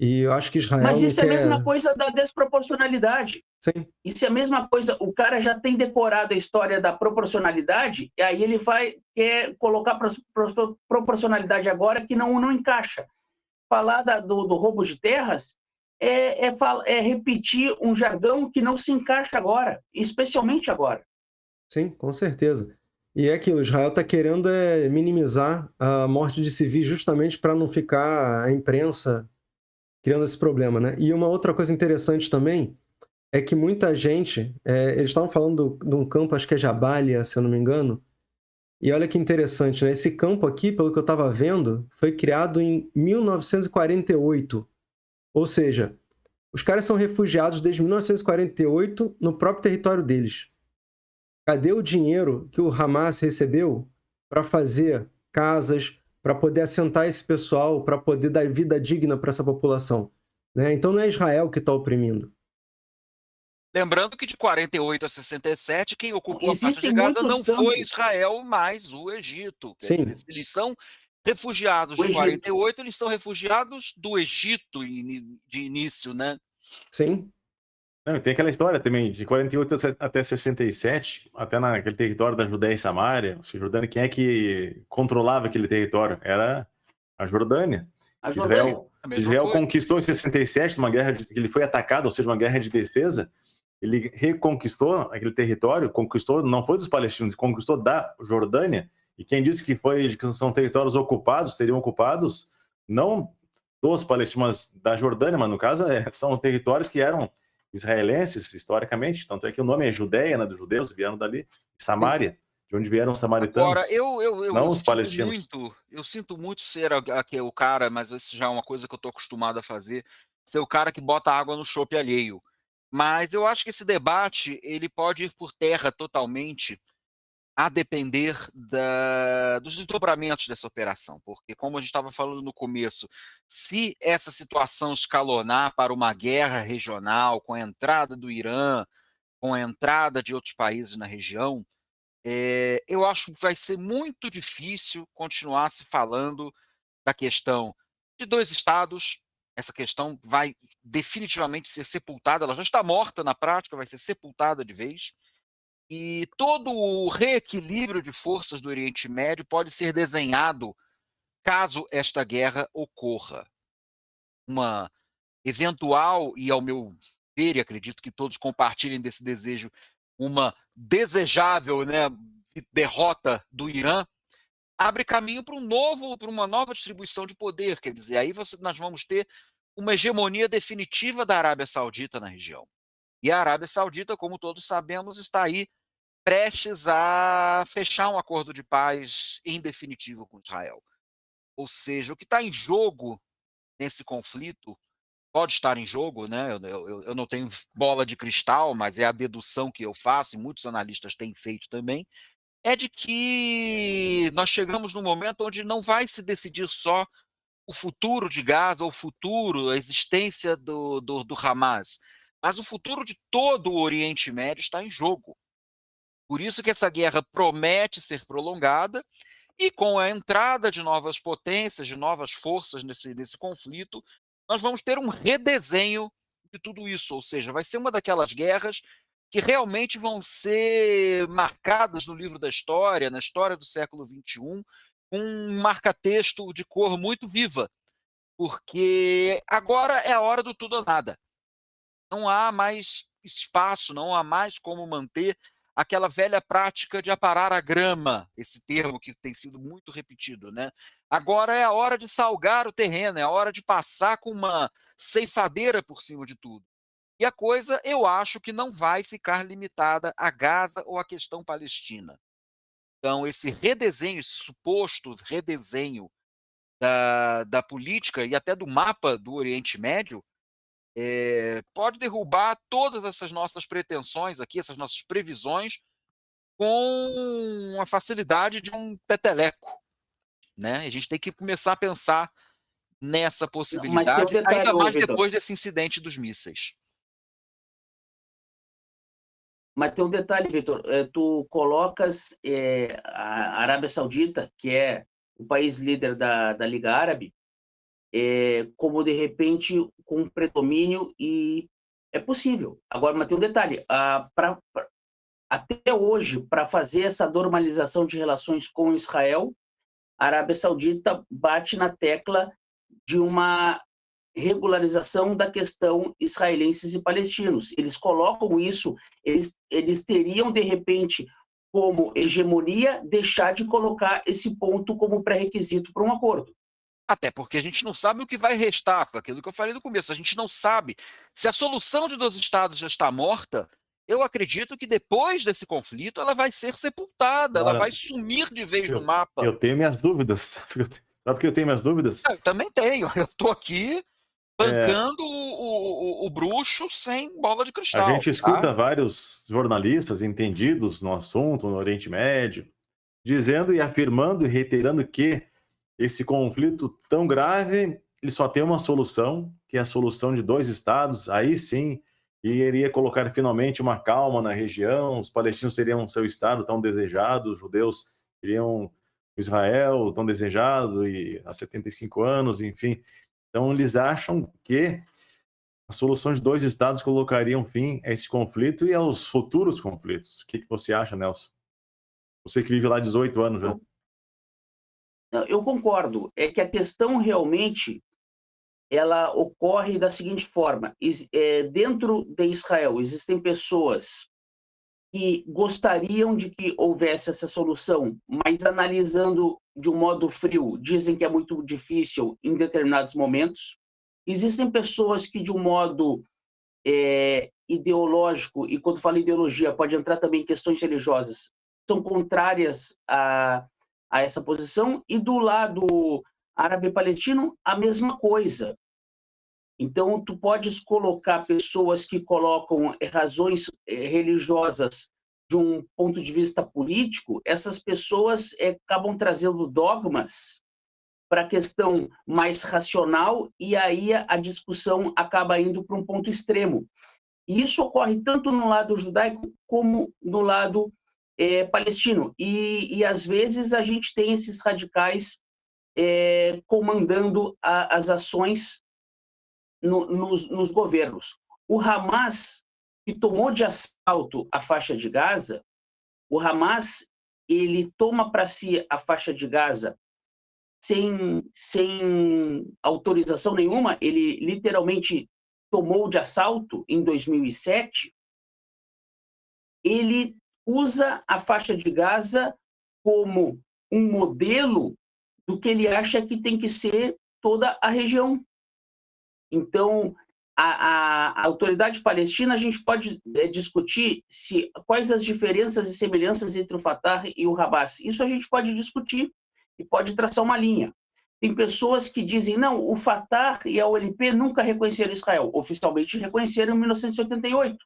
E eu acho que Israel Mas não isso é a mesma quer... coisa da desproporcionalidade. Sim, Isso é a mesma coisa, o cara já tem decorado a história da proporcionalidade, e aí ele quer colocar proporcionalidade agora que não encaixa. Falar do roubo de terras é repetir um jargão que não se encaixa agora, especialmente agora. sim, com certeza. E é aquilo, Israel está querendo minimizar a morte de civis justamente para não ficar a imprensa criando esse problema, né? E uma outra coisa interessante também é que muita gente, eles estavam falando de um campo, acho que é Jabalia, se eu não me engano, e olha que interessante, né? Esse campo aqui, pelo que eu estava vendo, foi criado em 1948, ou seja, os caras são refugiados desde 1948 no próprio território deles. Cadê o dinheiro que o Hamas recebeu para fazer casas, para poder assentar esse pessoal, para poder dar vida digna para essa população? Né? Então não é Israel que está oprimindo. Lembrando que de 48 a 67, quem ocupou a faixa de Existem Gaza muitos não foi campos. Israel, mas o Egito. Quer dizer, Sim, se eles são refugiados O de Egito. 48, eles são refugiados do Egito de início, né? sim, Não, e tem aquela história também, de 48 até 67, até naquele território da Judéia e Samária, ou seja, Jordânia, quem é que controlava aquele território? Era a Jordânia. A Jordânia. Israel, A mesma Israel coisa. conquistou em 67, uma guerra que ele foi atacado, ou seja, uma guerra de defesa. Ele reconquistou aquele território, conquistou, não foi dos palestinos, conquistou da Jordânia. E quem disse que são territórios ocupados, seriam ocupados não dos palestinos, mas da Jordânia, mas no caso são territórios que eram israelenses historicamente, tanto é que o nome é Judéia, né, dos judeus, vieram dali, Samária, de onde vieram os Agora, samaritanos, não os palestinos. eu sinto muito ser o cara, mas isso já é uma coisa que eu estou acostumado a fazer, ser o cara que bota água no chope alheio. Mas eu acho que esse debate ele pode ir por terra totalmente, a depender dos desdobramentos dessa operação, porque como a gente estava falando no começo, se essa situação escalonar para uma guerra regional, com a entrada do Irã, com a entrada de outros países na região, eu acho que vai ser muito difícil continuar se falando da questão de dois estados. Essa questão vai definitivamente ser sepultada, ela já está morta na prática, vai ser sepultada de vez. E todo o reequilíbrio de forças do Oriente Médio pode ser desenhado caso esta guerra ocorra. Uma eventual, e ao meu ver, e acredito que todos compartilhem desse desejo, uma desejável, né, derrota do Irã, abre caminho para uma nova distribuição de poder. Quer dizer, aí nós vamos ter uma hegemonia definitiva da Arábia Saudita na região. E a Arábia Saudita, como todos sabemos, está aí prestes a fechar um acordo de paz em definitivo com Israel. Ou seja, o que está em jogo nesse conflito pode estar em jogo, né? Eu não tenho bola de cristal, mas é a dedução que eu faço, e muitos analistas têm feito também, é de que nós chegamos num momento onde não vai se decidir só o futuro de Gaza, ou o futuro, a existência do Hamas, mas o futuro de todo o Oriente Médio está em jogo. Por isso que essa guerra promete ser prolongada, e com a entrada de novas potências, de novas forças nesse conflito, nós vamos ter um redesenho de tudo isso, ou seja, vai ser uma daquelas guerras que realmente vão ser marcadas no livro da história, na história do século XXI, com um marca-texto de cor muito viva, porque agora é a hora do tudo ou nada. Não há mais espaço, não há mais como manter aquela velha prática de aparar a grama, esse termo que tem sido muito repetido, né? Agora é a hora de salgar o terreno, é a hora de passar com uma ceifadeira por cima de tudo. E a coisa, eu acho que não vai ficar limitada a Gaza ou a questão palestina. Então, esse redesenho, esse suposto redesenho da política e até do mapa do Oriente Médio, pode derrubar todas essas nossas pretensões aqui, essas nossas previsões, com a facilidade de um peteleco, né? A gente tem que começar a pensar nessa Mas tem um possibilidade, detalhe, ainda ô, mais Vitor. depois desse incidente dos mísseis. Mas tem um detalhe, Vitor. Tu colocas a Arábia Saudita, que é o país líder da Liga Árabe, como de repente com predomínio, e é possível. Agora, mas tem um detalhe, até hoje, para fazer essa normalização de relações com Israel, a Arábia Saudita bate na tecla de uma regularização da questão israelenses e palestinos. Eles colocam isso, eles teriam, de repente, como hegemonia, deixar de colocar esse ponto como pré-requisito para um acordo. Até porque a gente não sabe o que vai restar, aquilo que eu falei no começo, a gente não sabe. Se a solução de 2 estados já está morta, eu acredito que depois desse conflito ela vai ser sepultada, ela Olha, vai sumir de vez no mapa. Eu tenho minhas dúvidas. Sabe por que eu tenho minhas dúvidas? Eu também tenho, eu estou aqui bancando o bruxo sem bola de cristal. A gente escuta vários jornalistas entendidos no assunto, no Oriente Médio, dizendo e afirmando e reiterando que esse conflito tão grave, ele só tem uma solução, que é a solução de 2 estados, aí sim, e iria colocar finalmente uma calma na região, os palestinos teriam seu estado tão desejado, os judeus teriam Israel tão desejado e há 75 anos, enfim. Então eles acham que a solução de 2 estados colocaria um fim a esse conflito e aos futuros conflitos. O que você acha, Nelson? Você que vive lá 18 anos já. Eu concordo. É que a questão realmente ela ocorre da seguinte forma: dentro de Israel existem pessoas que gostariam de que houvesse essa solução, mas analisando de um modo frio, dizem que é muito difícil em determinados momentos. Existem pessoas que, de um modo ideológico, e quando falo ideologia, pode entrar também questões religiosas, são contrárias a essa posição, e do lado árabe-palestino, a mesma coisa. Então, tu podes colocar pessoas que colocam razões religiosas de um ponto de vista político, essas pessoas acabam trazendo dogmas para a questão mais racional, e aí a discussão acaba indo para um ponto extremo. E isso ocorre tanto no lado judaico como no lado palestino. E às vezes a gente tem esses radicais comandando as ações nos governos. O Hamas, que tomou de assalto a faixa de Gaza, o Hamas, ele toma para si a faixa de Gaza sem autorização nenhuma, ele literalmente tomou de assalto em 2007, ele usa a faixa de Gaza como um modelo do que ele acha que tem que ser toda a região. Então, a autoridade palestina, a gente pode discutir quais as diferenças e semelhanças entre o Fatah e o Hamas. Isso a gente pode discutir e pode traçar uma linha. Tem pessoas que dizem, não, o Fatah e a OLP nunca reconheceram Israel. Oficialmente reconheceram em 1988.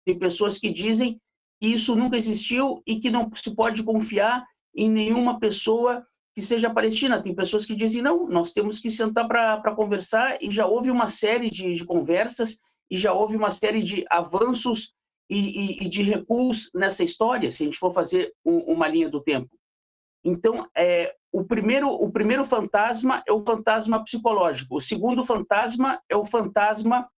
Tem pessoas que dizem que isso nunca existiu e que não se pode confiar em nenhuma pessoa que seja palestina. Tem pessoas que dizem, não, nós temos que sentar para conversar, e já houve uma série de conversas, e já houve uma série de avanços e de recuos nessa história, se a gente for fazer uma linha do tempo. Então, o primeiro fantasma é o fantasma psicológico, o segundo fantasma é o fantasma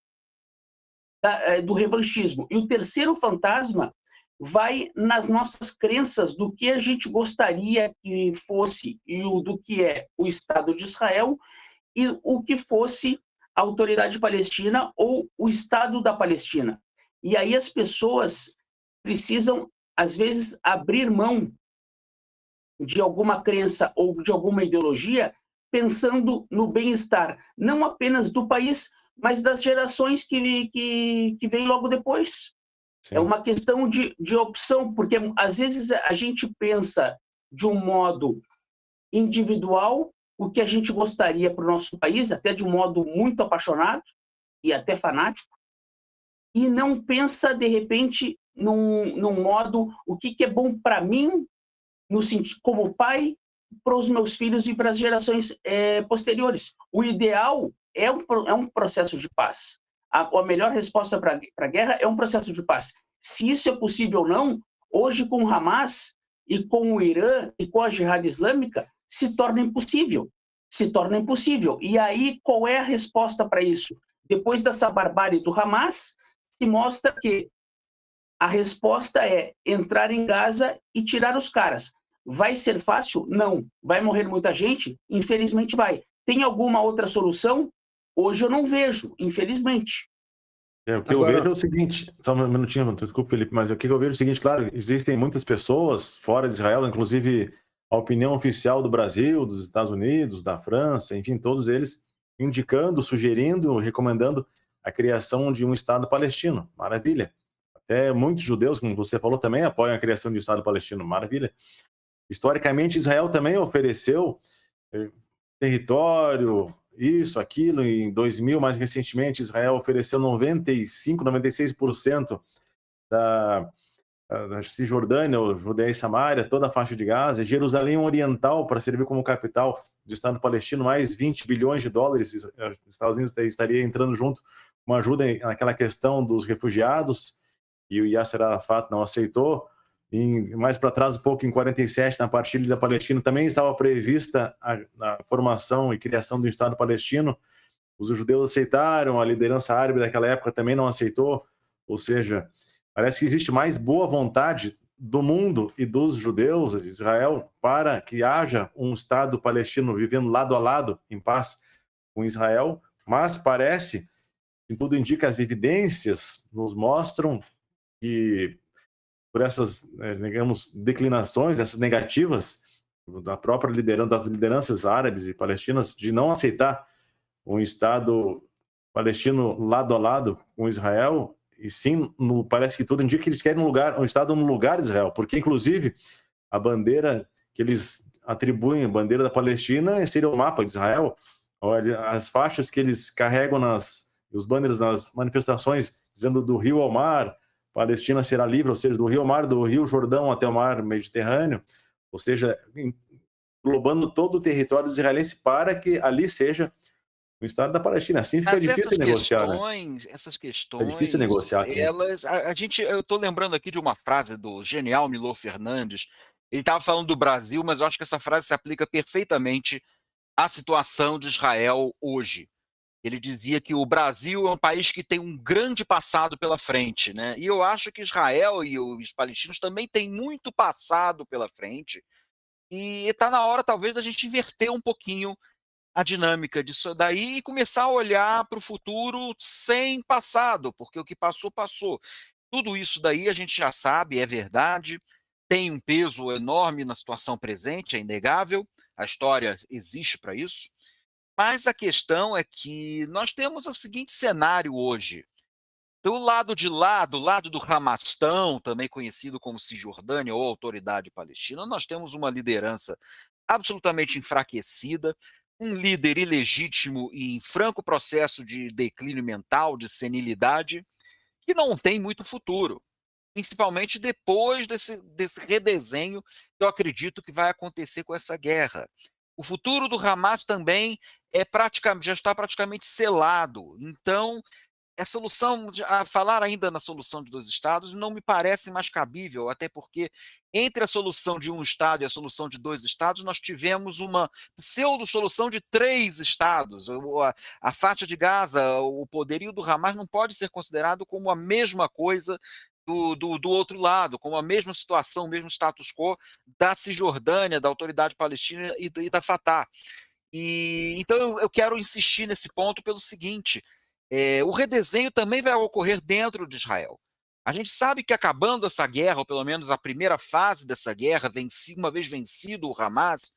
do revanchismo, e o terceiro fantasma vai nas nossas crenças do que a gente gostaria que fosse, e do que é o Estado de Israel, e o que fosse a autoridade palestina ou o Estado da Palestina. E aí as pessoas precisam, às vezes, abrir mão de alguma crença ou de alguma ideologia, pensando no bem-estar, não apenas do país, mas das gerações que vêm logo depois. Sim. É uma questão de opção, porque às vezes a gente pensa de um modo individual o que a gente gostaria para o nosso país, até de um modo muito apaixonado e até fanático, e não pensa, de repente, num modo o que é bom para mim, no sentido, como pai, para os meus filhos e para as gerações posteriores. O ideal é um processo de paz. A melhor resposta para a guerra é um processo de paz. Se isso é possível ou não, hoje com o Hamas e com o Irã e com a Jihad Islâmica, se torna impossível. se torna impossível. E aí, qual é a resposta para isso? Depois dessa barbárie do Hamas, se mostra que a resposta é entrar em Gaza e tirar os caras. Vai ser fácil? Não. Vai morrer muita gente? Infelizmente vai. Tem alguma outra solução? Hoje eu não vejo, infelizmente. O que eu vejo é o seguinte, só um minutinho, desculpa, Felipe, mas o que eu vejo é o seguinte, claro, existem muitas pessoas fora de Israel, inclusive a opinião oficial do Brasil, dos Estados Unidos, da França, enfim, todos eles indicando, sugerindo, recomendando a criação de um Estado palestino. Maravilha. Até muitos judeus, como você falou, também apoiam a criação de um Estado palestino. Maravilha. Historicamente, Israel também ofereceu território, isso, aquilo. Em 2000, mais recentemente, Israel ofereceu 95%, 96% da Cisjordânia, ou Judeia e Samária, toda a faixa de Gaza, Jerusalém Oriental para servir como capital do Estado palestino, mais 20 bilhões de dólares. Os Estados Unidos estaria entrando junto com ajuda naquela questão dos refugiados, e o Yasser Arafat não aceitou. Mais para trás, um pouco, em 47, na partilha da Palestina, também estava prevista a formação e criação do Estado palestino. Os judeus aceitaram, a liderança árabe daquela época também não aceitou. Ou seja, parece que existe mais boa vontade do mundo e dos judeus de Israel para que haja um Estado palestino vivendo lado a lado, em paz com Israel, mas parece, em tudo indica, as evidências nos mostram que por essas, digamos, declinações, essas negativas da própria liderança, das lideranças árabes e palestinas de não aceitar um Estado palestino lado a lado com Israel, e sim, parece que tudo indica que eles querem um Estado no lugar de Israel, porque inclusive a bandeira que eles atribuem, a bandeira da Palestina, seria o mapa de Israel. As faixas que eles carregam os banners nas manifestações, dizendo do rio ao mar, Palestina será livre, ou seja, do rio ao mar, do rio Jordão até o mar Mediterrâneo, ou seja, englobando todo o território israelense para que ali seja o Estado da Palestina. Assim fica difícil negociar, né? Essas É questões, difícil negociar, sim. eu estou lembrando aqui de uma frase do genial Milor Fernandes. Ele estava falando do Brasil, mas eu acho que essa frase se aplica perfeitamente à situação de Israel hoje. Ele dizia que o Brasil é um país que tem um grande passado pela frente, né? E eu acho que Israel e os palestinos também têm muito passado pela frente. E está na hora, talvez, da gente inverter um pouquinho a dinâmica disso daí e começar a olhar para o futuro sem passado, porque o que passou, passou. Tudo isso daí a gente já sabe, é verdade, tem um peso enorme na situação presente, é inegável, a história existe para isso. Mas a questão é que nós temos o seguinte cenário hoje. Do lado de lá, do lado do Hamastão, também conhecido como Cisjordânia ou Autoridade Palestina, nós temos uma liderança absolutamente enfraquecida, um líder ilegítimo e em franco processo de declínio mental, de senilidade, que não tem muito futuro, principalmente depois desse redesenho que eu acredito que vai acontecer com essa guerra. O futuro do Hamas também já está praticamente selado. Então, a solução, a falar ainda na solução de 2 estados, não me parece mais cabível, até porque entre a solução de 1 estado e a solução de 2 estados, nós tivemos uma pseudo-solução de 3 estados. A faixa de Gaza, o poderio do Hamas não pode ser considerado como a mesma coisa do outro lado, como a mesma situação, o mesmo status quo da Cisjordânia, da Autoridade Palestina e da Fatah. Então eu quero insistir nesse ponto pelo seguinte: o redesenho também vai ocorrer dentro de Israel. A gente sabe que acabando essa guerra, ou pelo menos a primeira fase dessa guerra, uma vez vencido o Hamas,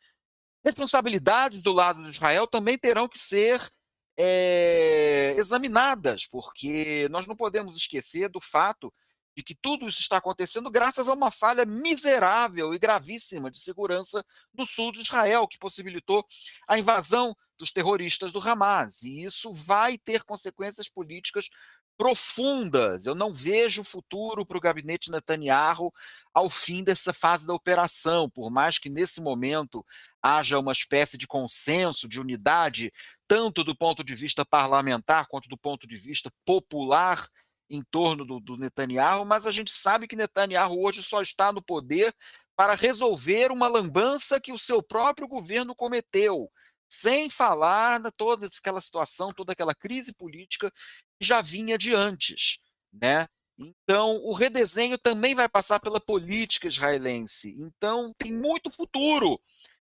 responsabilidades do lado de Israel também terão que ser examinadas, porque nós não podemos esquecer do fato de que tudo isso está acontecendo graças a uma falha miserável e gravíssima de segurança no sul de Israel, que possibilitou a invasão dos terroristas do Hamas. E isso vai ter consequências políticas profundas. Eu não vejo futuro para o gabinete Netanyahu ao fim dessa fase da operação, por mais que nesse momento haja uma espécie de consenso, de unidade, tanto do ponto de vista parlamentar quanto do ponto de vista popular em torno do Netanyahu, mas a gente sabe que Netanyahu hoje só está no poder para resolver uma lambança que o seu próprio governo cometeu. Sem falar de toda aquela situação, toda aquela crise política que já vinha de antes, né. Então, o redesenho também vai passar pela política israelense, então tem muito futuro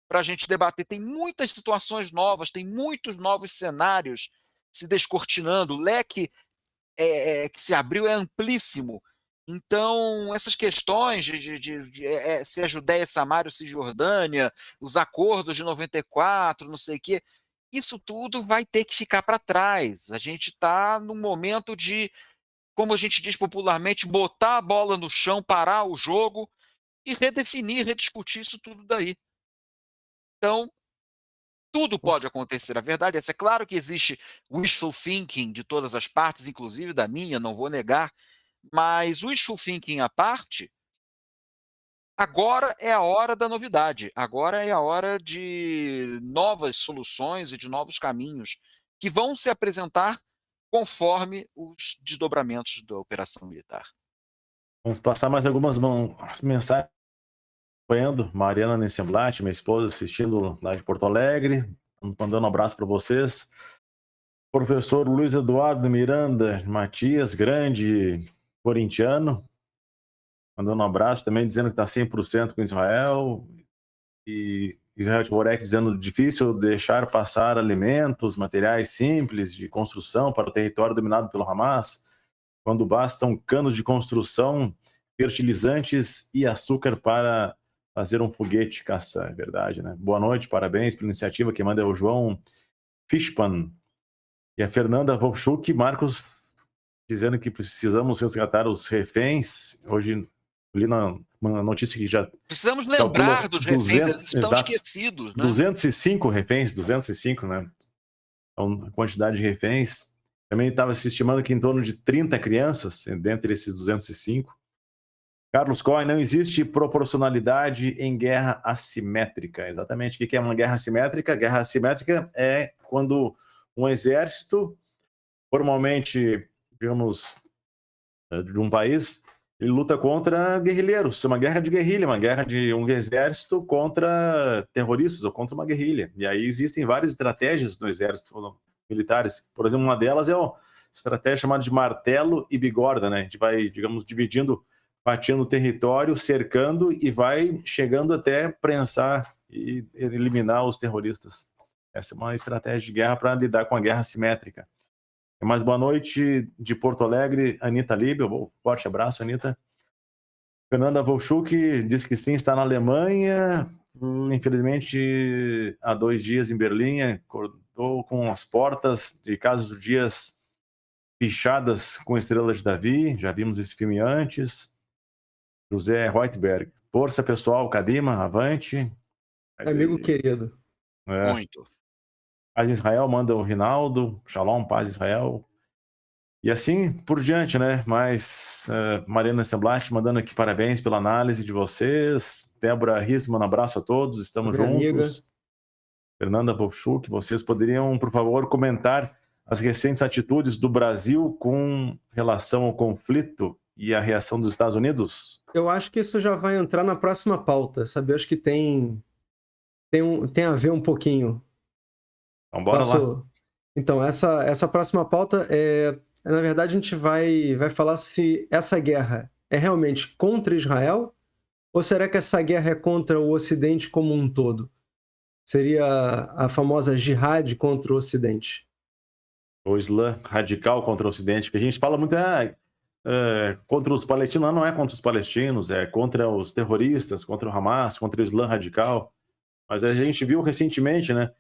para a gente debater, tem muitas situações novas, tem muitos novos cenários se descortinando, o leque que se abriu é amplíssimo. Então, essas questões se é Judéia, Samária ou Cisjordânia, os acordos de 94, não sei o quê, isso tudo vai ter que ficar para trás. A gente está num momento de, como a gente diz popularmente, botar a bola no chão, parar o jogo e redefinir, rediscutir isso tudo daí. Então, tudo pode acontecer. A verdade é essa. É claro que existe wishful thinking de todas as partes, inclusive da minha, não vou negar, mas wishful thinking à parte, agora é a hora da novidade, agora é a hora de novas soluções e de novos caminhos que vão se apresentar conforme os desdobramentos da operação militar. Vamos passar mais algumas mensagens acompanhando. Mariana Nessemblate, minha esposa, assistindo lá de Porto Alegre. Mandando um abraço para vocês. Professor Luiz Eduardo Miranda Matias, grande corintiano, mandando um abraço também, dizendo que está 100% com Israel. E Israel Tvorek dizendo difícil deixar passar alimentos, materiais simples de construção para o território dominado pelo Hamas, quando bastam canos de construção, fertilizantes e açúcar para fazer um foguete caça. É verdade, né? Boa noite, parabéns pela iniciativa. Quem manda é o João Fishpan. E a Fernanda Volchuk, Marcos, dizendo que precisamos resgatar os reféns. Hoje, li uma notícia que já... Precisamos lembrar dos reféns, eles estão esquecidos, né? 205 reféns, 205, né? Então, a quantidade de reféns. Também estava se estimando que em torno de 30 crianças, dentre esses 205. Carlos Coy, não existe proporcionalidade em guerra assimétrica. Exatamente. O que é uma guerra assimétrica? Guerra assimétrica é quando um exército, formalmente, digamos, de um país, ele luta contra guerrilheiros. É uma guerra de guerrilha, uma guerra de um exército contra terroristas ou contra uma guerrilha. E aí existem várias estratégias no exército militares. Por exemplo, uma delas é a estratégia chamada de martelo e bigorna, né? A gente vai, digamos, dividindo, fatiando o território, cercando e vai chegando até prensar e eliminar os terroristas. Essa é uma estratégia de guerra para lidar com a guerra assimétrica. Mais boa noite de Porto Alegre, Anitta Líbia. Um forte abraço, Anitta. Fernanda Volchuk diz que sim, está na Alemanha. Infelizmente, há 2 dias em Berlim, acordou com as portas de Casa dos Dias pichadas com estrelas de Davi. Já vimos esse filme antes. José Reutberg. Força, pessoal, Kadima, avante. Amigo querido. Muito. Paz Israel, manda o Rinaldo, Shalom, Paz Israel. E assim por diante, né? Mas Mariana Semblate mandando aqui parabéns pela análise de vocês. Débora Risman, um abraço a todos, estamos juntos. Amiga. Fernanda Volchuk, vocês poderiam, por favor, comentar as recentes atitudes do Brasil com relação ao conflito e a reação dos Estados Unidos? Eu acho que isso já vai entrar na próxima pauta, sabe? Eu acho que tem a ver um pouquinho. Então, bora lá. Então, essa próxima pauta na verdade, a gente vai falar se essa guerra é realmente contra Israel ou será que essa guerra é contra o Ocidente como um todo? Seria a famosa jihad contra o Ocidente. O Islã radical contra o Ocidente, que a gente fala muito contra os palestinos. Não é contra os palestinos, é contra os terroristas, contra o Hamas, contra o Islã radical. Mas a gente viu recentemente, né?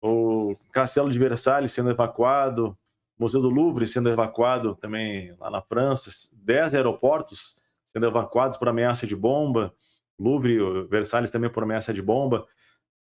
O Castelo de Versalhes sendo evacuado, o Museu do Louvre sendo evacuado também lá na França, 10 aeroportos sendo evacuados por ameaça de bomba, Louvre, Versalhes também por ameaça de bomba.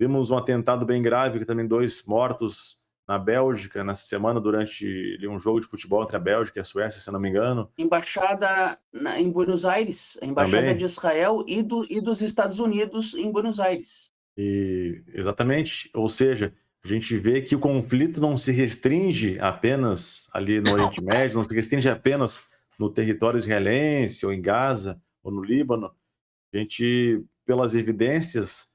Vimos um atentado bem grave, que também 2 mortos na Bélgica nessa semana durante um jogo de futebol entre a Bélgica e a Suécia, se não me engano. Embaixada em Buenos Aires, a embaixada também de Israel e dos Estados Unidos em Buenos Aires. Exatamente, ou seja, a gente vê que o conflito não se restringe apenas ali no Oriente Médio, não se restringe apenas no território israelense, ou em Gaza, ou no Líbano. A gente, pelas evidências,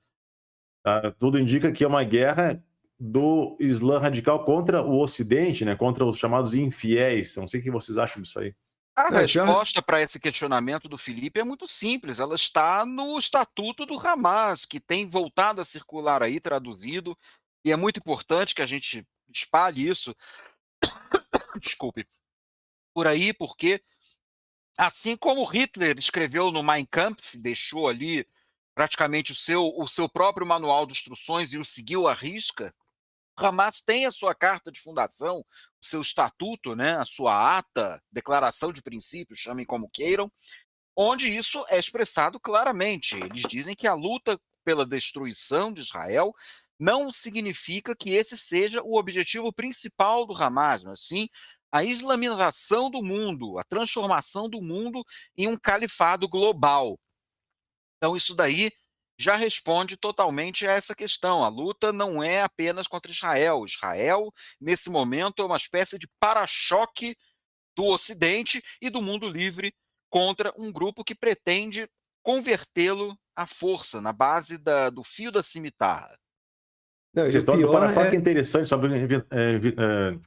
tudo indica que é uma guerra do Islã radical contra o Ocidente, né? Contra os chamados infiéis. Não sei o que vocês acham disso aí. A resposta para esse questionamento do Felipe é muito simples. Ela está no Estatuto do Hamas, que tem voltado a circular aí, traduzido, e é muito importante que a gente espalhe isso, desculpe, por aí, porque assim como Hitler escreveu no Mein Kampf, deixou ali praticamente o seu próprio manual de instruções e o seguiu à risca, o Hamas tem a sua carta de fundação, o seu estatuto, né, a sua ata, declaração de princípios, chamem como queiram, onde isso é expressado claramente. Eles dizem que a luta pela destruição de Israel não significa que esse seja o objetivo principal do Hamas, mas sim a islamização do mundo, a transformação do mundo em um califado global. Então, isso daí já responde totalmente a essa questão. A luta não é apenas contra Israel. Israel, nesse momento, é uma espécie de para-choque do Ocidente e do mundo livre contra um grupo que pretende convertê-lo à força, na base do fio da cimitarra. Não, Essa e o história do pior para-choque é é... interessante, sabe,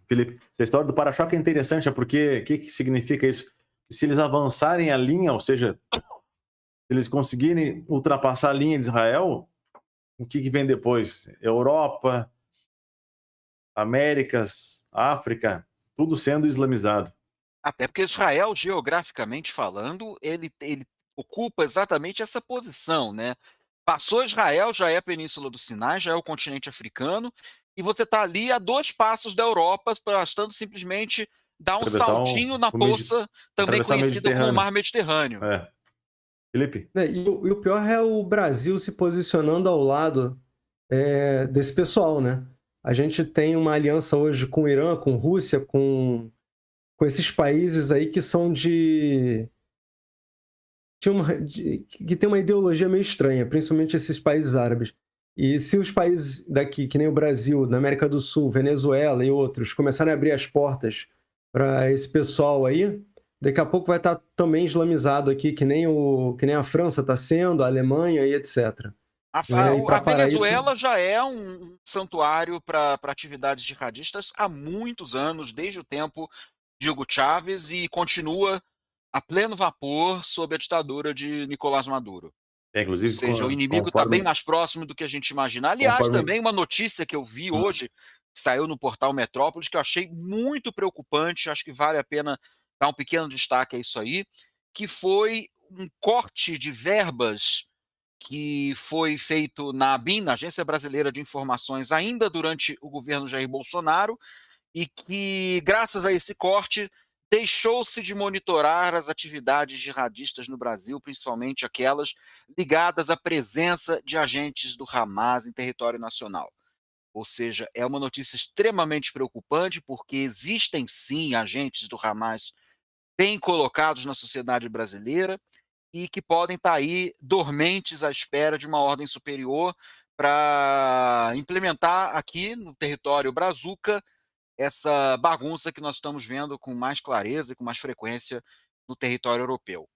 Felipe? Essa história do para-choque é interessante, porque o que significa isso? Se eles avançarem a linha, ou seja, se eles conseguirem ultrapassar a linha de Israel, o que vem depois? Europa, Américas, África, tudo sendo islamizado. Até porque Israel, geograficamente falando, ele ocupa exatamente essa posição, né? Passou Israel, já é a Península do Sinai, já é o continente africano, e você está ali a 2 passos da Europa, bastando simplesmente dar um Atravessar saltinho na poça, também atravessar o conhecida como Mediterrâneo. Mar Mediterrâneo. É. Felipe? E o pior é o Brasil se posicionando ao lado desse pessoal, né? A gente tem uma aliança hoje com o Irã, com Rússia, com esses países aí que são que tem uma ideologia meio estranha, principalmente esses países árabes. E se os países daqui, que nem o Brasil, na América do Sul, Venezuela e outros, começarem a abrir as portas para esse pessoal aí, daqui a pouco vai estar também islamizado aqui, que nem a França está sendo, a Alemanha e etc. A Venezuela já é um santuário para atividades jihadistas há muitos anos, desde o tempo de Hugo Chávez, e continua a pleno vapor sob a ditadura de Nicolás Maduro. Inclusive, ou seja, o inimigo está bem mais próximo do que a gente imagina. Aliás, também uma notícia que eu vi hoje, que saiu no portal Metrópolis, que eu achei muito preocupante, acho que vale a pena dar um pequeno destaque a isso aí, que foi um corte de verbas que foi feito na ABIN, na Agência Brasileira de Informações, ainda durante o governo Jair Bolsonaro, e que, graças a esse corte, deixou-se de monitorar as atividades jihadistas no Brasil, principalmente aquelas ligadas à presença de agentes do Hamas em território nacional. Ou seja, é uma notícia extremamente preocupante, porque existem sim agentes do Hamas bem colocados na sociedade brasileira e que podem estar aí dormentes à espera de uma ordem superior para implementar aqui no território brazuca essa bagunça que nós estamos vendo com mais clareza e com mais frequência no território europeu.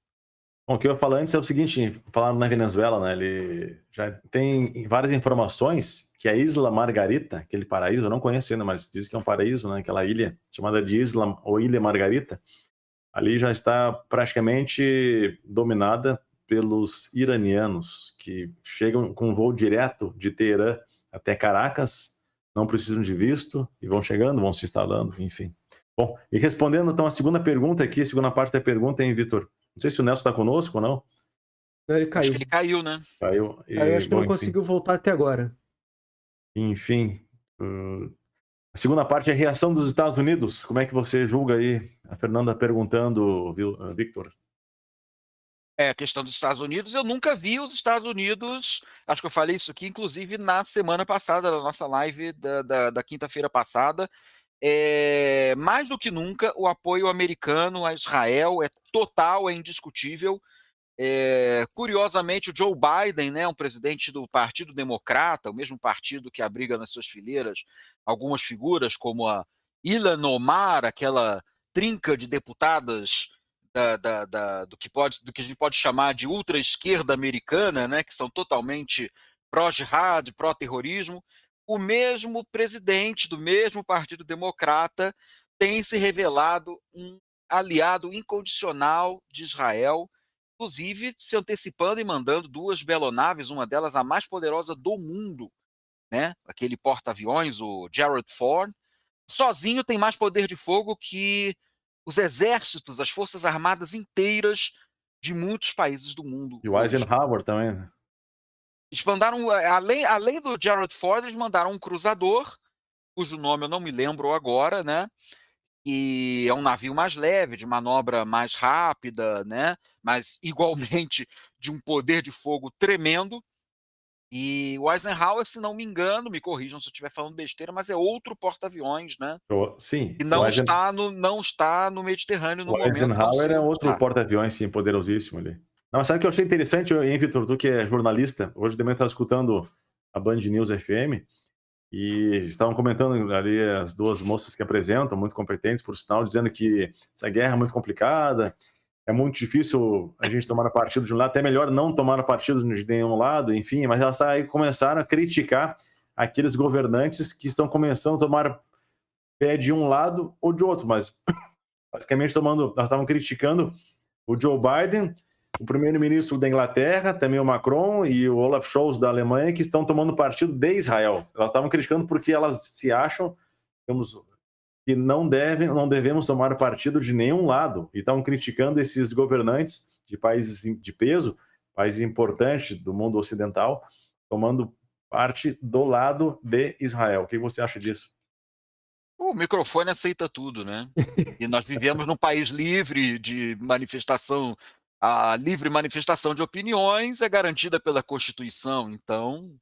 Bom, o que eu ia falar antes é o seguinte, falando na Venezuela, né, ele já tem várias informações que a Isla Margarita, aquele paraíso, eu não conheço ainda, mas diz que é um paraíso, né, aquela ilha chamada de Isla ou Ilha Margarita, ali já está praticamente dominada pelos iranianos, que chegam com voo direto de Teherã até Caracas, não precisam de visto, e vão chegando, vão se instalando, enfim. Bom, e respondendo então a segunda pergunta aqui, a segunda parte da pergunta, hein, Vitor? Não sei se o Nelson está conosco ou não. Ele caiu. Acho que ele caiu, né? Caiu. Eu acho que não conseguiu voltar até agora. Enfim, a segunda parte é a reação dos Estados Unidos. Como é que você julga aí? A Fernanda perguntando, Victor. A questão dos Estados Unidos, eu nunca vi os Estados Unidos, acho que eu falei isso aqui, inclusive na semana passada, na nossa live da quinta-feira passada, mais do que nunca, o apoio americano a Israel é total, é indiscutível. Curiosamente, o Joe Biden, né, um presidente do Partido Democrata, o mesmo partido que abriga nas suas fileiras algumas figuras como a Ilhan Omar, aquela trinca de deputadas do que a gente pode chamar de ultra-esquerda americana, né, que são totalmente pró-jihad, pró-terrorismo. o mesmo presidente do mesmo Partido Democrata tem se revelado um aliado incondicional de Israel, inclusive se antecipando e mandando 2 belonaves, uma delas a mais poderosa do mundo, né? Aquele porta-aviões, o Gerald Ford, sozinho tem mais poder de fogo que os exércitos, as forças armadas inteiras de muitos países do mundo E o hoje. Eisenhower também, né? Eles mandaram, além do Gerald Ford, eles mandaram um cruzador, cujo nome eu não me lembro agora, né? E é um navio mais leve, de manobra mais rápida, né? Mas igualmente de um poder de fogo tremendo. E o Eisenhower, se não me engano, me corrijam se eu estiver falando besteira, mas é outro porta-aviões, né? Sim, E não está no Mediterrâneo no o momento. Não Eisenhower sei é onde outro está. porta-aviões, sim, poderosíssimo ali. Não, sabe o que eu achei interessante, hein, Vitor, tu que é jornalista, hoje de manhã eu estava escutando a Band News FM e estavam comentando ali as 2 moças que apresentam, muito competentes, por sinal, dizendo que essa guerra é muito complicada, é muito difícil a gente tomar partido de um lado, até melhor não tomar partido de nenhum lado, enfim, mas elas aí começaram a criticar aqueles governantes que estão começando a tomar pé de um lado ou de outro, mas basicamente nós estavam criticando o Joe Biden, o primeiro-ministro da Inglaterra, também o Macron e o Olaf Scholz da Alemanha, que estão tomando partido de Israel. Elas estavam criticando porque elas se acham, digamos, que não devemos tomar partido de nenhum lado. E estão criticando esses governantes de países de peso, países importantes do mundo ocidental, tomando parte do lado de Israel. O que você acha disso? O microfone aceita tudo, né? E nós vivemos num país livre de manifestação. A livre manifestação de opiniões é garantida pela Constituição. Então,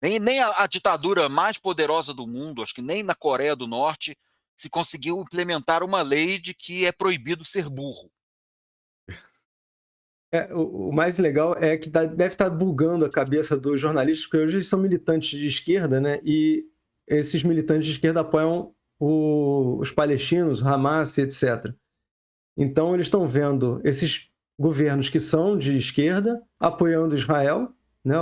nem a ditadura mais poderosa do mundo, acho que nem na Coreia do Norte, se conseguiu implementar uma lei de que é proibido ser burro. O mais legal é que deve estar bugando a cabeça dos jornalistas, porque hoje eles são militantes de esquerda, né? E esses militantes de esquerda apoiam os palestinos, Hamas, etc. Então eles estão vendo esses governos que são de esquerda apoiando Israel, né?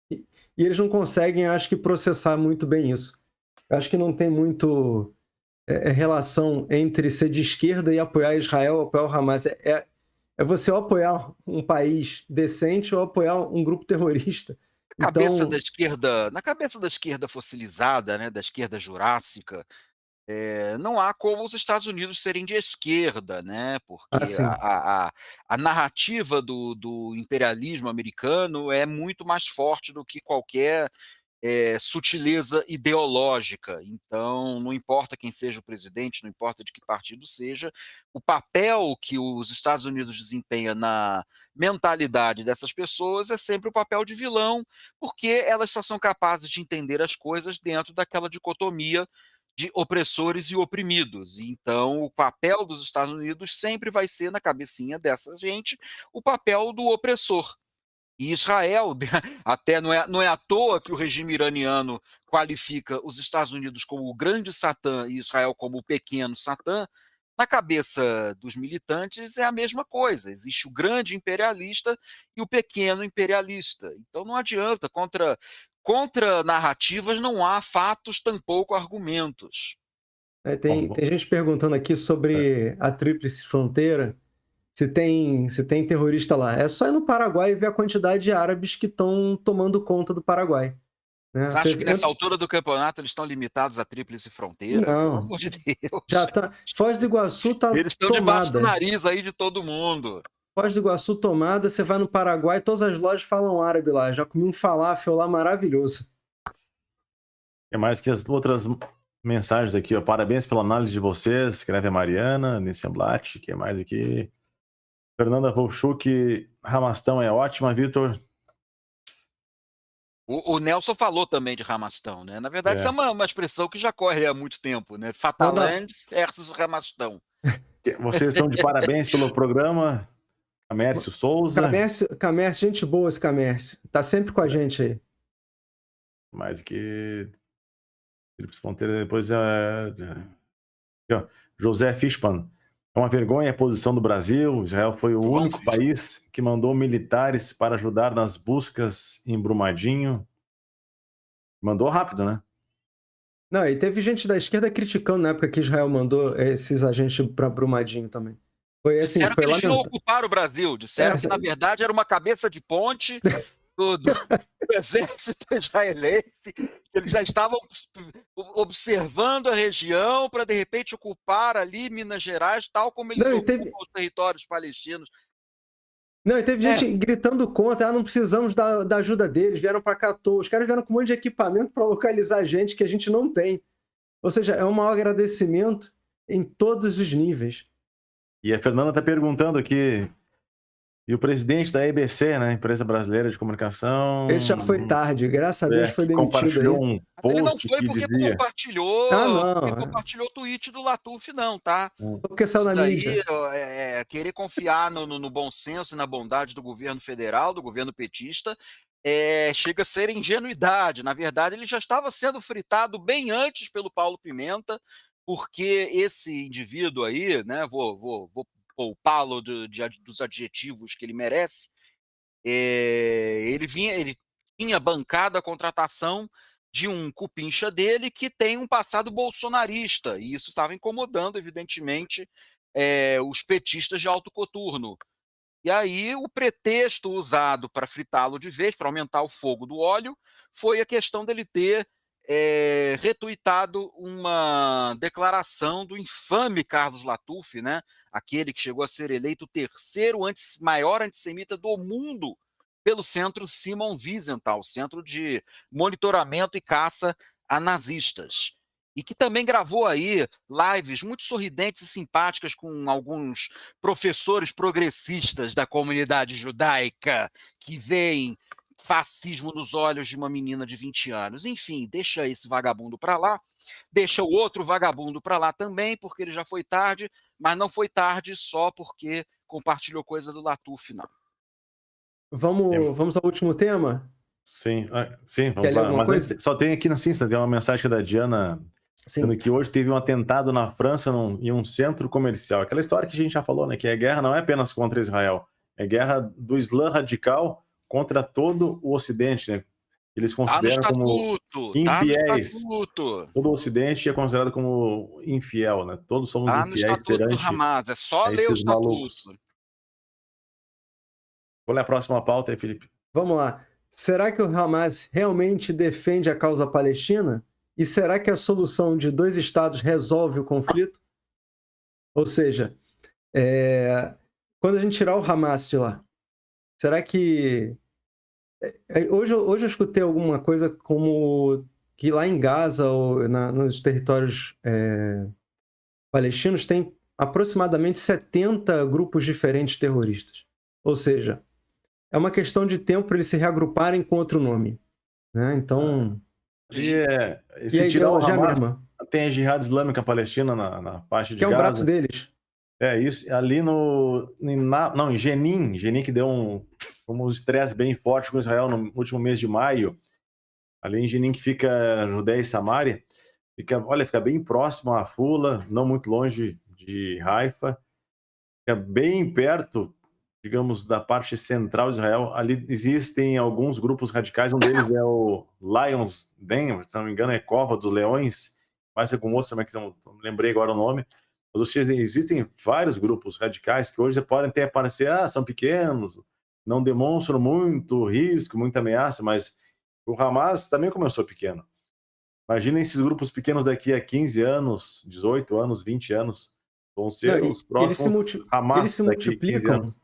E eles não conseguem, acho que, processar muito bem isso. Eu acho que não tem muito relação entre ser de esquerda e apoiar Israel, apoiar o Hamas. É você ou apoiar um país decente ou apoiar um grupo terrorista. Então, Na cabeça da esquerda fossilizada, né, da esquerda jurássica, não há como os Estados Unidos serem de esquerda, né? Porque assim, a narrativa do imperialismo americano é muito mais forte do que qualquer sutileza ideológica. Então, não importa quem seja o presidente, não importa de que partido seja, o papel que os Estados Unidos desempenha na mentalidade dessas pessoas é sempre o papel de vilão, porque elas só são capazes de entender as coisas dentro daquela dicotomia de opressores e oprimidos. Então, o papel dos Estados Unidos sempre vai ser, na cabecinha dessa gente, o papel do opressor. E Israel, até não é à toa que o regime iraniano qualifica os Estados Unidos como o grande Satã e Israel como o pequeno Satã, na cabeça dos militantes é a mesma coisa. Existe o grande imperialista e o pequeno imperialista. Então não adianta, contra narrativas não há fatos, tampouco argumentos. tem gente perguntando aqui sobre a Tríplice Fronteira, se tem terrorista lá. É só ir no Paraguai e ver a quantidade de árabes que estão tomando conta do Paraguai. Né? Você acha que nessa altura do campeonato eles estão limitados à Tríplice Fronteira? Pelo Não, amor de Deus. já tá. Foz do Iguaçu tá Eles estão debaixo do tomada. nariz aí de todo mundo. Foz do Iguaçu tomada, você vai no Paraguai, todas as lojas falam árabe lá. Já comi um falafel lá maravilhoso. É mais que as outras mensagens aqui, ó. Parabéns pela análise de vocês, escreve a Mariana, Nesse Blat, que é mais aqui. Fernanda Volchuk, Ramastão é ótima, Vitor. O Nelson falou também de Ramastão, né? Na verdade, isso é uma expressão que já corre há muito tempo, né? Fataland versus Ramastão. Vocês estão de parabéns pelo programa. Camércio Souza. Camércio, gente boa esse Camércio. Tá sempre com a gente aí. Mais que Tríplice Fronteira, depois José Fishman. É uma vergonha a posição do Brasil. Israel foi o único país que mandou militares para ajudar nas buscas em Brumadinho. Mandou rápido, né? Não, e teve gente da esquerda criticando na época que Israel mandou esses agentes para Brumadinho também. Foi assim, Disseram foi que eles vinham lamentável. ocupar o Brasil. Disseram que, na verdade, era uma cabeça de ponte do exército israelense, que eles já estavam observando a região para, de repente, ocupar ali Minas Gerais, tal como eles Não, ocupam os territórios palestinos. e teve gente gritando contra, não precisamos da ajuda deles, vieram para cá à toa. Os caras vieram com um monte de equipamento para localizar a gente que a gente não tem. Ou seja, é um maior agradecimento em todos os níveis. E a Fernanda está perguntando aqui, e o presidente da EBC, né, Empresa Brasileira de Comunicação... Esse já foi tarde, graças a Deus foi que demitido compartilhou aí. um Ele não post foi que porque dizia... compartilhou o tweet do Latuf, não, tá? Porque saiu Isso na daí mídia. é querer confiar no bom senso e na bondade do governo federal, do governo petista, chega a ser ingenuidade. Na verdade, ele já estava sendo fritado bem antes pelo Paulo Pimenta, porque esse indivíduo aí, né, vou poupá-lo dos adjetivos que ele merece, ele tinha bancado a contratação de um cupincha dele que tem um passado bolsonarista, e isso estava incomodando, evidentemente, os petistas de alto coturno. E aí o pretexto usado para fritá-lo de vez, para aumentar o fogo do óleo, foi a questão dele ter retuitado uma declaração do infame Carlos Latuf, né? Aquele que chegou a ser eleito o terceiro maior antissemita do mundo pelo Centro Simon Wiesenthal, Centro de Monitoramento e Caça a Nazistas. E que também gravou aí lives muito sorridentes e simpáticas com alguns professores progressistas da comunidade judaica que veem fascismo nos olhos de uma menina de 20 anos. Enfim, deixa esse vagabundo para lá, deixa o outro vagabundo para lá também, porque ele já foi tarde, mas não foi tarde só porque compartilhou coisa do Latuf, não. Vamos ao último tema? Sim, sim, Quer vamos ler lá. alguma Mas coisa? antes, só tem aqui na Insta, tem uma mensagem da Diana, dizendo Sim. que hoje teve um atentado na França em um centro comercial. Aquela história que a gente já falou, né? Que a guerra não é apenas contra Israel, é guerra do Islã radical contra todo o Ocidente, né? Eles Tá no consideram como estatuto, infiéis. Todo o Ocidente é considerado como infiel, né? Todos somos Tá no infiéis estatuto do perante Hamas, é só ler o esses malucos. estatuto. Vou ler a próxima pauta aí, Felipe. Vamos lá. Será que o Hamas realmente defende a causa palestina? E será que a solução de 2 estados resolve o conflito? Ou seja, quando a gente tirar o Hamas de lá, será que... Hoje eu escutei alguma coisa como que lá em Gaza ou nos territórios palestinos tem aproximadamente 70 grupos diferentes terroristas. Ou seja, é uma questão de tempo para eles se reagruparem com outro nome, né? Então... E E se a tirar o ideologia é a Hamas, mesma, tem a Jihad Islâmica Palestina na faixa de que é um braço Gaza. deles. É isso. Ali em Jenin que deu um estresse bem forte com Israel no último mês de maio. Ali em Jenin, que fica Judéia e Samária, fica bem próximo a Afula, não muito longe de Haifa. Fica bem perto, digamos, da parte central de Israel. Ali existem alguns grupos radicais, um deles é o Lions Den, se não me engano é Cova dos Leões, mas é com outros também que não lembrei agora o nome. Mas, ou seja, existem vários grupos radicais que hoje podem até parecer, são pequenos, não demonstram muito risco, muita ameaça, mas o Hamas também começou pequeno. Imaginem esses grupos pequenos daqui a 15 anos, 18 anos, 20 anos. Vão ser os próximos Hamas daqui a 15 anos.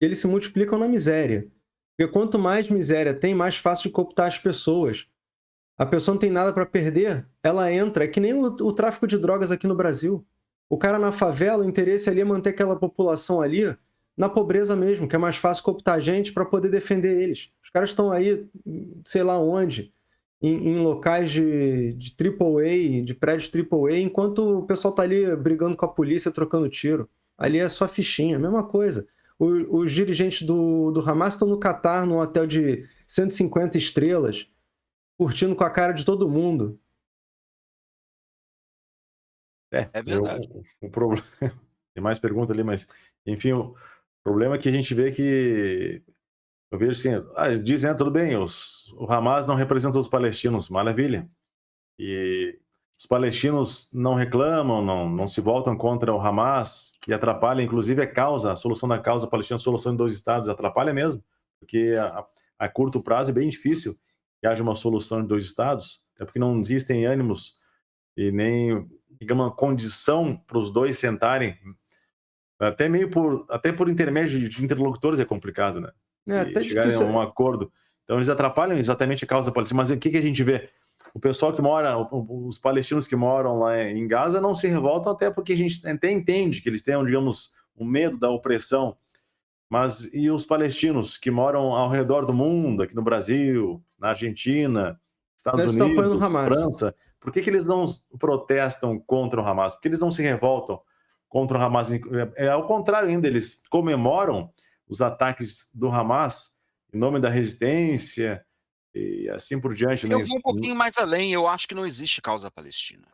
Eles se multiplicam na miséria. Porque quanto mais miséria tem, mais fácil de cooptar as pessoas. A pessoa não tem nada para perder, ela entra. É que nem o tráfico de drogas aqui no Brasil. O cara na favela, o interesse ali é manter aquela população ali na pobreza mesmo, que é mais fácil cooptar a gente para poder defender eles. Os caras estão aí, sei lá onde, em locais de AAA, de prédios AAA, enquanto o pessoal tá ali brigando com a polícia, trocando tiro. Ali é só fichinha, mesma coisa. Os dirigentes do Hamas estão no Catar, num hotel de 150 estrelas, curtindo com a cara de todo mundo. É verdade. O problema... Tem mais pergunta ali, mas enfim, o problema é que a gente vê que Eu vejo assim, dizem, tudo bem, o Hamas não representa os palestinos, maravilha. E os palestinos não reclamam, não se voltam contra o Hamas, e atrapalha, inclusive, a solução da causa palestina, a solução de 2 estados, atrapalha mesmo, porque a curto prazo é bem difícil que haja uma solução de 2 estados, até porque não existem ânimos e nem, digamos, uma condição para os dois sentarem, até por intermédio de interlocutores é complicado, né? É E até chegarem a difícil. um acordo. Então eles atrapalham exatamente a causa palestina. Mas o que a gente vê? O pessoal que mora, os palestinos que moram lá em Gaza não se revoltam, até porque a gente até entende que eles tenham, digamos, um medo da opressão. Mas e os palestinos que moram ao redor do mundo, aqui no Brasil, na Argentina, Estados Eles estão apoiando o Unidos, Hamas. França, por que eles não protestam contra o Hamas? Por que eles não se revoltam contra o Hamas? Ao contrário ainda, eles comemoram os ataques do Hamas em nome da resistência e assim por diante, né? Eu vou um pouquinho mais além, eu acho que não existe causa palestina.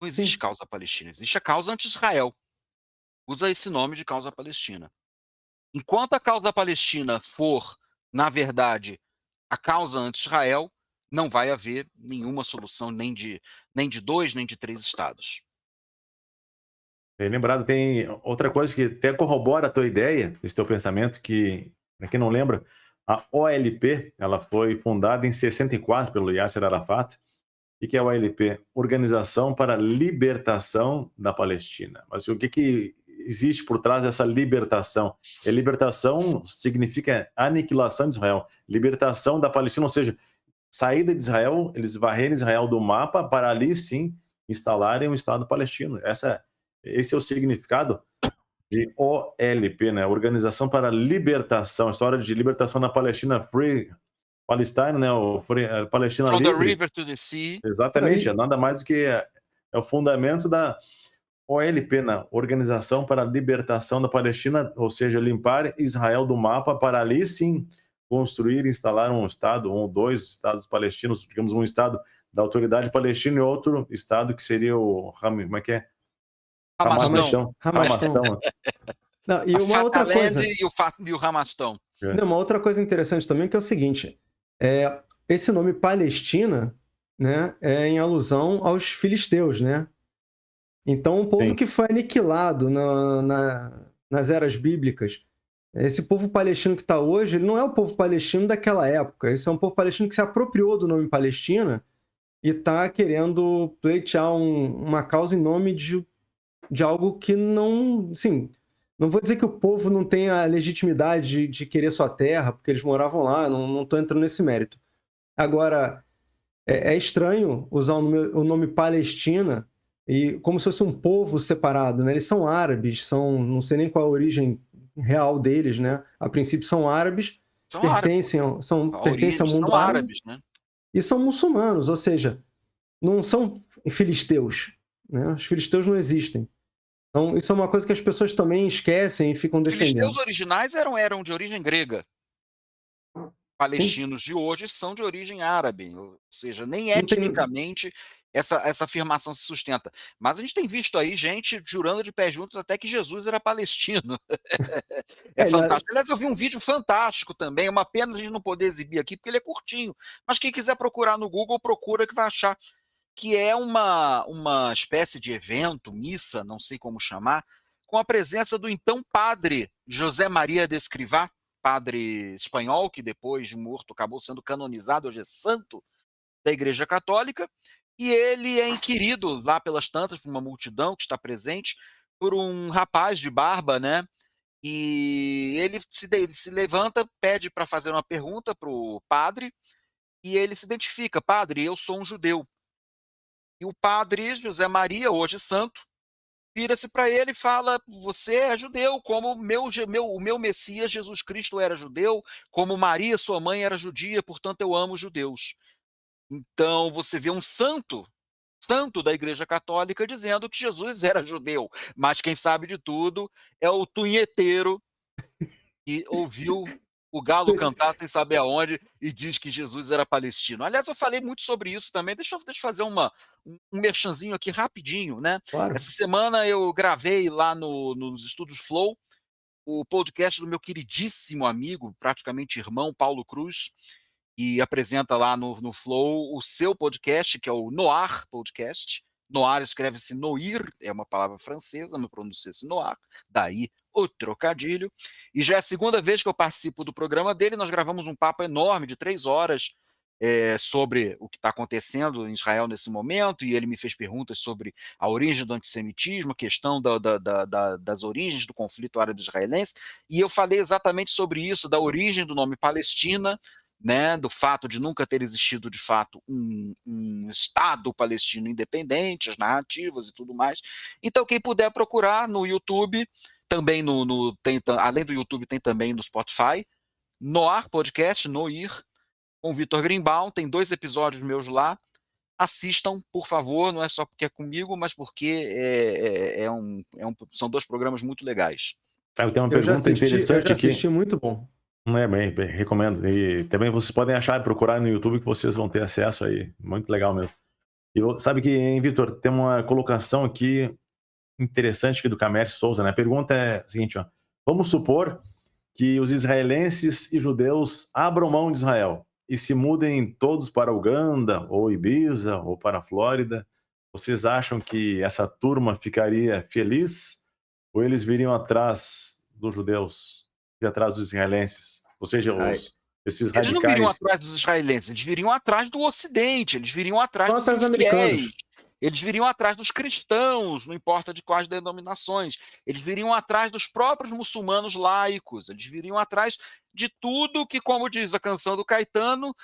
Não existe Sim. causa palestina, existe a causa anti-Israel. Usa esse nome de causa palestina. Enquanto a causa palestina for, na verdade, a causa anti-Israel, não vai haver nenhuma solução nem de 2, nem de 3 estados. Bem lembrado, tem outra coisa que até corrobora a tua ideia, esse teu pensamento, que, para quem não lembra, a OLP, ela foi fundada em 64 pelo Yasser Arafat. O que é a OLP? Organização para a Libertação da Palestina. Mas o que existe por trás dessa libertação? Libertação significa aniquilação de Israel. Libertação da Palestina, ou seja, saída de Israel, eles varrerem Israel do mapa para ali sim instalarem um Estado palestino. Esse é o significado de OLP, né? Organização para a Libertação, história de libertação da Palestina, Free Palestine, né? Palestina From the livre. river to the sea. Exatamente, é nada mais do que o fundamento da OLP, né? Organização para a Libertação da Palestina, ou seja, limpar Israel do mapa para ali sim construir e instalar um estado, 1 ou 2 estados palestinos, digamos um estado da autoridade palestina e outro estado que seria como é que é? Hamastão. Hamastão. Não, e A uma outra Fataland coisa. e o Hamastão. Não, uma outra coisa interessante também que é o seguinte: esse nome Palestina, né, é em alusão aos filisteus, né? Então, um povo Sim. que foi aniquilado nas eras bíblicas. Esse povo palestino que está hoje, ele não é o povo palestino daquela época. Esse é um povo palestino que se apropriou do nome Palestina e está querendo pleitear uma causa em nome de algo que não... Sim, não vou dizer que o povo não tem a legitimidade de querer sua terra, porque eles moravam lá, não estou entrando nesse mérito. Agora, é estranho usar o nome Palestina e como se fosse um povo separado, né? Eles são árabes, não sei nem qual a origem real deles, né? A princípio são árabes, São pertencem árabes. ao mundo São árabe árabes, né? e são muçulmanos, ou seja, não são filisteus, né? Os filisteus não existem. Então, isso é uma coisa que as pessoas também esquecem e ficam Os filisteus defendendo. originais eram de origem grega. Sim, Palestinos de hoje são de origem árabe, ou seja, nem não tem... etnicamente essa afirmação se sustenta. Mas a gente tem visto aí gente jurando de pé juntos até que Jesus era palestino. É fantástico. Aliás, eu vi um vídeo fantástico também, é uma pena a gente não poder exibir aqui, porque ele é curtinho. Mas quem quiser procurar no Google, procura que vai achar, que é uma espécie de evento, missa, não sei como chamar, com a presença do então padre José Maria de Escrivá, padre espanhol, que depois de morto acabou sendo canonizado, hoje é santo da Igreja Católica, e ele é inquirido lá pelas tantas, por uma multidão que está presente, por um rapaz de barba, né? E ele se levanta, pede para fazer uma pergunta para o padre, e ele se identifica: padre, eu sou um judeu. E o padre José Maria, hoje santo, vira-se para ele e fala: você é judeu, como o meu Messias Jesus Cristo era judeu, como Maria, sua mãe, era judia, portanto eu amo os judeus. Então você vê um santo da Igreja Católica dizendo que Jesus era judeu, mas quem sabe de tudo é o tunheteiro que ouviu o galo cantar sem saber aonde e diz que Jesus era palestino. Aliás, eu falei muito sobre isso também. Deixa eu fazer um merchanzinho aqui rapidinho, né? Claro. Essa semana eu gravei lá nos estúdios Flow o podcast do meu queridíssimo amigo, praticamente irmão, Paulo Cruz, e apresenta lá no Flow o seu podcast, que é o Noir Podcast. Noir escreve-se Noir, é uma palavra francesa, mas pronuncia-se Noir, daí o trocadilho. E já é a segunda vez que eu participo do programa dele, nós gravamos um papo enorme de 3 horas sobre o que está acontecendo em Israel nesse momento, e ele me fez perguntas sobre a origem do antissemitismo, a questão das origens do conflito árabe-israelense, e eu falei exatamente sobre isso, da origem do nome Palestina, né, do fato de nunca ter existido de fato um Estado palestino independente, as narrativas e tudo mais. Então, quem puder procurar no YouTube, também além do YouTube, tem também no Spotify, Noir Podcast, Noir, com o Vitor Greenbaum, tem 2 episódios meus lá. Assistam, por favor, não é só porque é comigo, mas porque são 2 programas muito legais. Eu tenho uma pergunta interessante aqui. Eu já assisti, muito bom. Bem, recomendo. E também vocês podem achar e procurar no YouTube que vocês vão ter acesso aí. Muito legal mesmo. E sabe que, hein, Vitor, tem uma colocação aqui interessante aqui do Camércio Souza, né? A pergunta é a seguinte, ó. Vamos supor que os israelenses e judeus abram mão de Israel e se mudem todos para Uganda, ou Ibiza, ou para a Flórida. Vocês acham que essa turma ficaria feliz? Ou eles viriam atrás dos judeus e atrás dos israelenses? Ou seja, esses radicais... Eles não viriam atrás dos israelenses, eles viriam atrás do Ocidente, eles viriam atrás dos infiéis, eles viriam atrás dos cristãos, não importa de quais denominações, eles viriam atrás dos próprios muçulmanos laicos, eles viriam atrás de tudo que, como diz a canção do Caetano,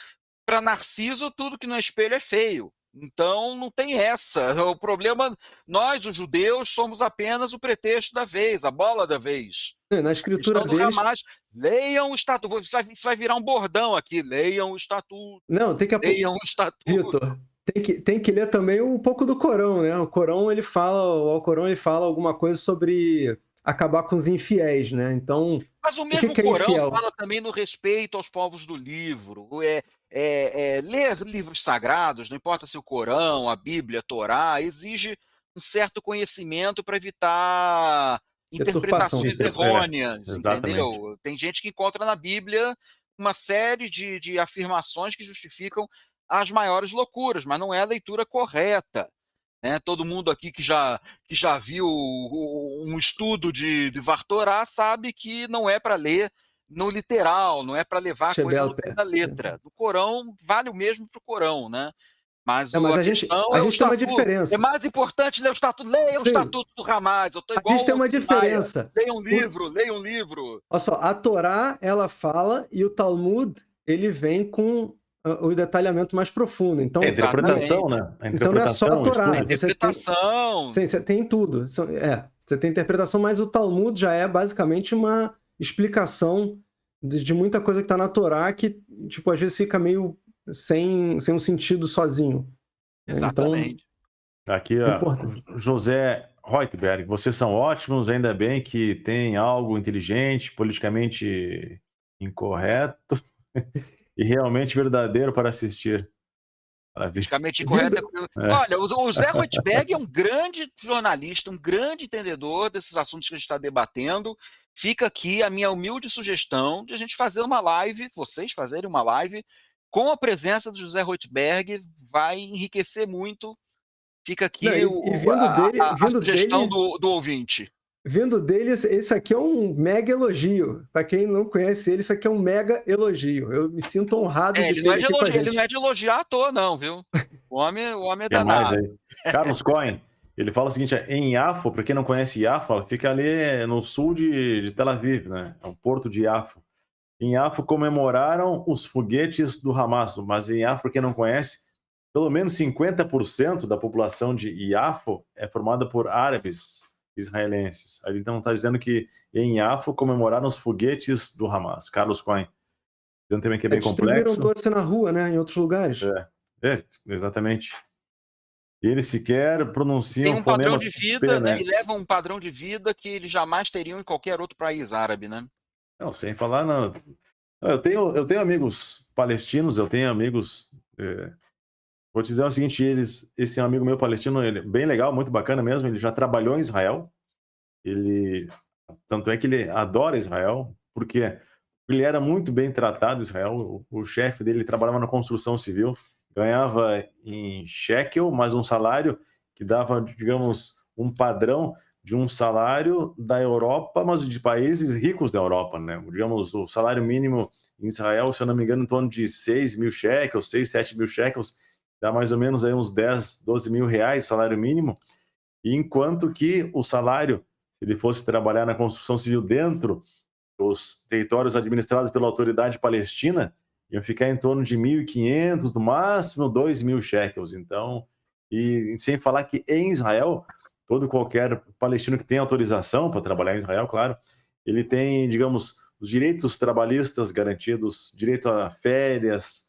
para Narciso, tudo que não é espelho é feio. Então, não tem essa. O problema, nós, os judeus, somos apenas o pretexto da vez, a bola da vez. Na escritura do deles... Hamas, leiam o estatuto. Isso vai virar um bordão aqui. Leiam o estatuto. Não, tem que... Leiam o estatuto. Vitor, tem que ler também um pouco do Corão, né? O Alcorão, ele fala alguma coisa sobre acabar com os infiéis, né? Então... Mas o mesmo Corão fala também no respeito aos povos do livro. Ler livros sagrados, não importa se o Corão, a Bíblia, a Torá, exige um certo conhecimento para evitar interpretações errôneas, entendeu? Tem gente que encontra na Bíblia uma série de afirmações que justificam as maiores loucuras, mas não é a leitura correta. Né? Todo mundo aqui que já viu um estudo de Vartorá sabe que não é para ler no literal, não é para levar a coisa no pé da letra. No Corão, vale o mesmo para o Corão, né? Mas a gente tem uma diferença. É mais importante ler o estatuto. Leia o estatuto do Hamas. Eu tô igual a gente tem uma diferença. Leia um livro. Olha só, a Torá, ela fala, e o Talmud, ele vem com o detalhamento mais profundo. Então, a interpretação, né? Então não é só a Torá. A interpretação. Você tem tudo. Você tem interpretação, mas o Talmud já é basicamente uma explicação de muita coisa que está na Torá que, tipo, às vezes fica meio sem um sentido sozinho. Exatamente. Então, aqui, José Reutberg, vocês são ótimos, ainda bem que tem algo inteligente, politicamente incorreto e realmente verdadeiro para assistir. Politicamente incorreto. Olha, o Zé Reutberg é um grande jornalista, um grande entendedor desses assuntos que a gente está debatendo. Fica aqui a minha humilde sugestão de a gente fazer uma live, vocês fazerem uma live com a presença do José Reutberg, vai enriquecer muito. Fica aqui a sugestão do ouvinte. Vindo dele, esse aqui é um mega elogio. Para quem não conhece ele, isso aqui é um mega elogio. Eu me sinto honrado de ter ele aqui com a gente. Ele não é de elogiar à toa, não, viu? O homem é danado. Carlos Cohen, ele fala o seguinte, em Yafo, para quem não conhece Yafo, fica ali no sul de Tel Aviv, né? É o porto de Yafo. Em Yafo comemoraram os foguetes do Hamas, mas em Yafo, para quem não conhece, pelo menos 50% da população de Yafo é formada por árabes israelenses. Aí então está dizendo que em Yafo comemoraram os foguetes do Hamas. Carlos Cohen. Dizendo também que é bem complexo. Distribuíram todos na rua, né? Em outros lugares. Exatamente. E eles sequer pronunciam... Tem um padrão de vida, né? E levam um padrão de vida que eles jamais teriam em qualquer outro país árabe, né? Não, sem falar... Não. Eu tenho amigos palestinos, eu tenho amigos... Vou te dizer o seguinte, esse amigo meu palestino, ele é bem legal, muito bacana mesmo, ele já trabalhou em Israel, ele tanto é que ele adora Israel, porque ele era muito bem tratado em Israel. O chefe dele trabalhava na construção civil, ganhava em shekel, mas um salário que dava, digamos, um padrão de um salário da Europa, mas de países ricos da Europa, né? Digamos, o salário mínimo em Israel, se eu não me engano, em torno de 6 mil shekels, 6, 7 mil shekels, dá mais ou menos aí uns 10, 12 mil reais, salário mínimo, enquanto que o salário, se ele fosse trabalhar na construção civil dentro dos territórios administrados pela autoridade palestina, iam ficar em torno de 1.500, no máximo 2 mil shekels. Então, e sem falar que em Israel, todo qualquer palestino que tem autorização para trabalhar em Israel, claro, ele tem, digamos, os direitos trabalhistas garantidos, direito a férias,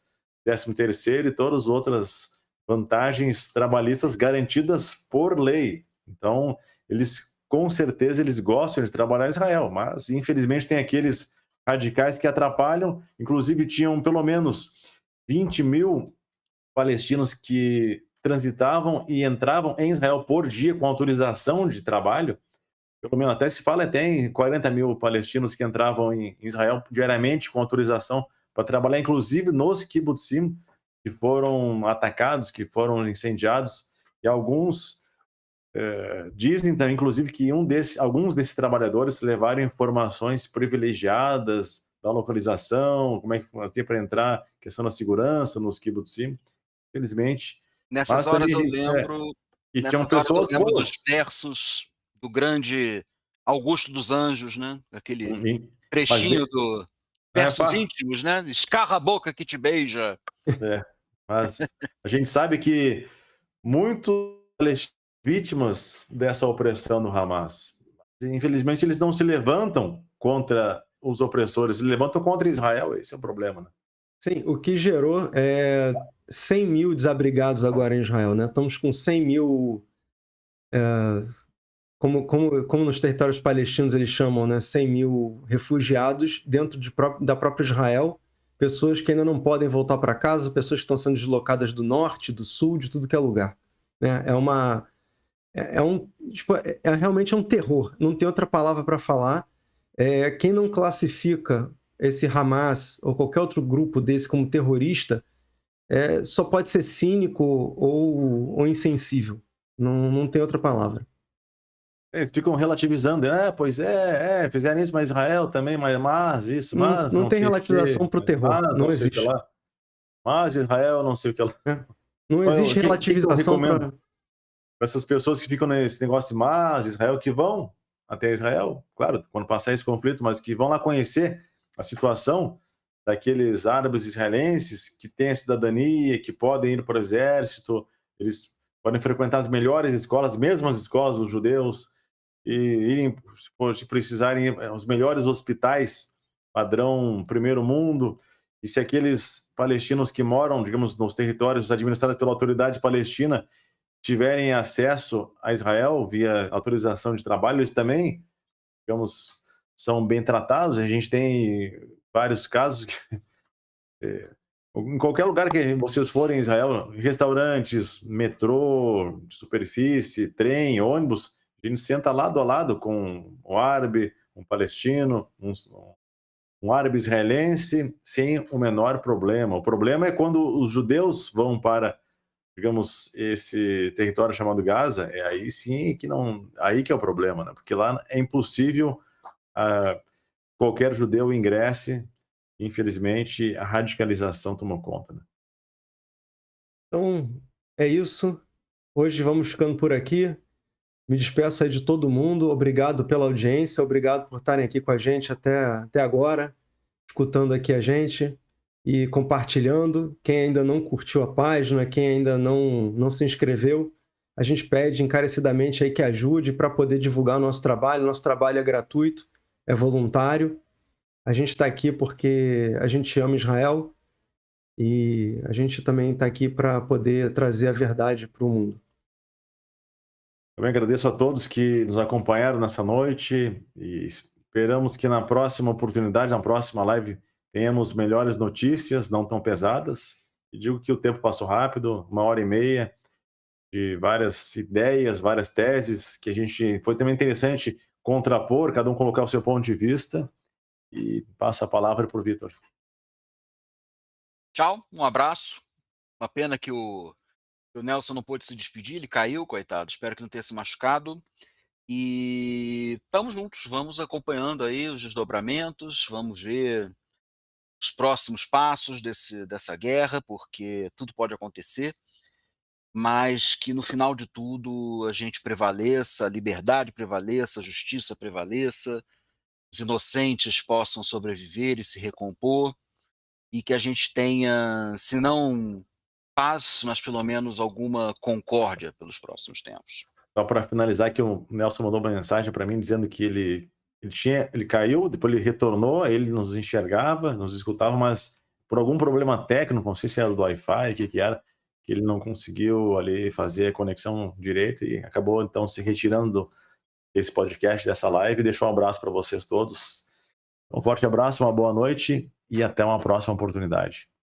13º e todas as outras vantagens trabalhistas garantidas por lei. Então, eles, com certeza, eles gostam de trabalhar em Israel, mas, infelizmente, tem aqueles radicais que atrapalham. Inclusive, tinham pelo menos 20 mil palestinos que transitavam e entravam em Israel por dia com autorização de trabalho. Pelo menos até se fala até em 40 mil palestinos que entravam em Israel diariamente com autorização para trabalhar, inclusive nos kibbutzim, que foram atacados, que foram incendiados, e alguns dizem também, inclusive, que alguns desses trabalhadores levaram informações privilegiadas da localização, como é que fazia para entrar, questão da segurança nos kibbutzim, infelizmente. Nessas horas eu lembro, e tinham pessoas dos versos do grande Augusto dos Anjos, né? Aquele trechinho do versos íntimos, né? Escarra a boca que te beija. Mas a gente sabe que muitos vítimas dessa opressão do Hamas, infelizmente, eles não se levantam contra os opressores, eles levantam contra Israel. Esse é o problema, né? Sim, o que gerou 100 mil desabrigados agora em Israel, né? Estamos com 100 mil, como nos territórios palestinos eles chamam, né? 100 mil refugiados dentro da própria Israel, pessoas que ainda não podem voltar para casa, pessoas que estão sendo deslocadas do norte, do sul, de tudo que é lugar. Né? Realmente é um terror, não tem outra palavra para falar. Quem não classifica esse Hamas ou qualquer outro grupo desse como terrorista só pode ser cínico ou insensível. Não tem outra palavra. Eles ficam relativizando, fizeram isso, mas Israel também, mas isso, mas... Não tem relativização para o terror, não existe. Mas Israel, não sei o que lá. Não existe relativização para... Essas pessoas que ficam nesse negócio de mas Israel, que vão até Israel, claro, quando passar esse conflito, mas que vão lá conhecer a situação daqueles árabes israelenses que têm a cidadania, que podem ir para o exército, eles podem frequentar as melhores escolas, mesmo as escolas dos judeus, e irem, se precisarem, aos melhores hospitais, padrão primeiro mundo. E se aqueles palestinos que moram, digamos, nos territórios administrados pela autoridade palestina tiverem acesso a Israel via autorização de trabalho, eles também, digamos, são bem tratados. A gente tem vários casos que, em qualquer lugar que vocês forem em Israel, restaurantes, metrô, superfície, trem, ônibus, a gente senta lado a lado com um árabe, um palestino, um árabe israelense, sem o menor problema. O problema é quando os judeus vão para, digamos, esse território chamado Gaza, aí sim que não, aí que é o problema, né? Porque lá é impossível qualquer judeu ingresse. Infelizmente, a radicalização tomou conta, né? Então, é isso. Hoje vamos ficando por aqui. Me despeço aí de todo mundo. Obrigado pela audiência, obrigado por estarem aqui com a gente até agora, escutando aqui a gente e compartilhando. Quem ainda não curtiu a página, quem ainda não se inscreveu, a gente pede encarecidamente aí que ajude para poder divulgar o nosso trabalho. Nosso trabalho é gratuito, é voluntário. A gente está aqui porque a gente ama Israel e a gente também está aqui para poder trazer a verdade para o mundo. Também agradeço a todos que nos acompanharam nessa noite e esperamos que na próxima oportunidade, na próxima live, tenhamos melhores notícias, não tão pesadas. E digo que o tempo passou rápido, 1h30 de várias ideias, várias teses, que a gente foi também interessante contrapor, cada um colocar o seu ponto de vista, e passo a palavra para o Vitor. Tchau, um abraço. Uma pena que o Nelson não pôde se despedir, ele caiu, coitado. Espero que não tenha se machucado. E estamos juntos, vamos acompanhando aí os desdobramentos, vamos ver os próximos passos dessa guerra, porque tudo pode acontecer, mas que no final de tudo a gente prevaleça, a liberdade prevaleça, a justiça prevaleça, os inocentes possam sobreviver e se recompor, e que a gente tenha, se não paz, mas pelo menos alguma concórdia pelos próximos tempos. Só para finalizar, que o Nelson mandou uma mensagem para mim dizendo que ele caiu, depois ele retornou, ele nos enxergava, nos escutava, mas por algum problema técnico, não sei se era do Wi-Fi, o que era, que ele não conseguiu ali fazer a conexão direito e acabou então se retirando desse podcast, dessa live. Deixou um abraço para vocês todos. Um forte abraço, uma boa noite e até uma próxima oportunidade.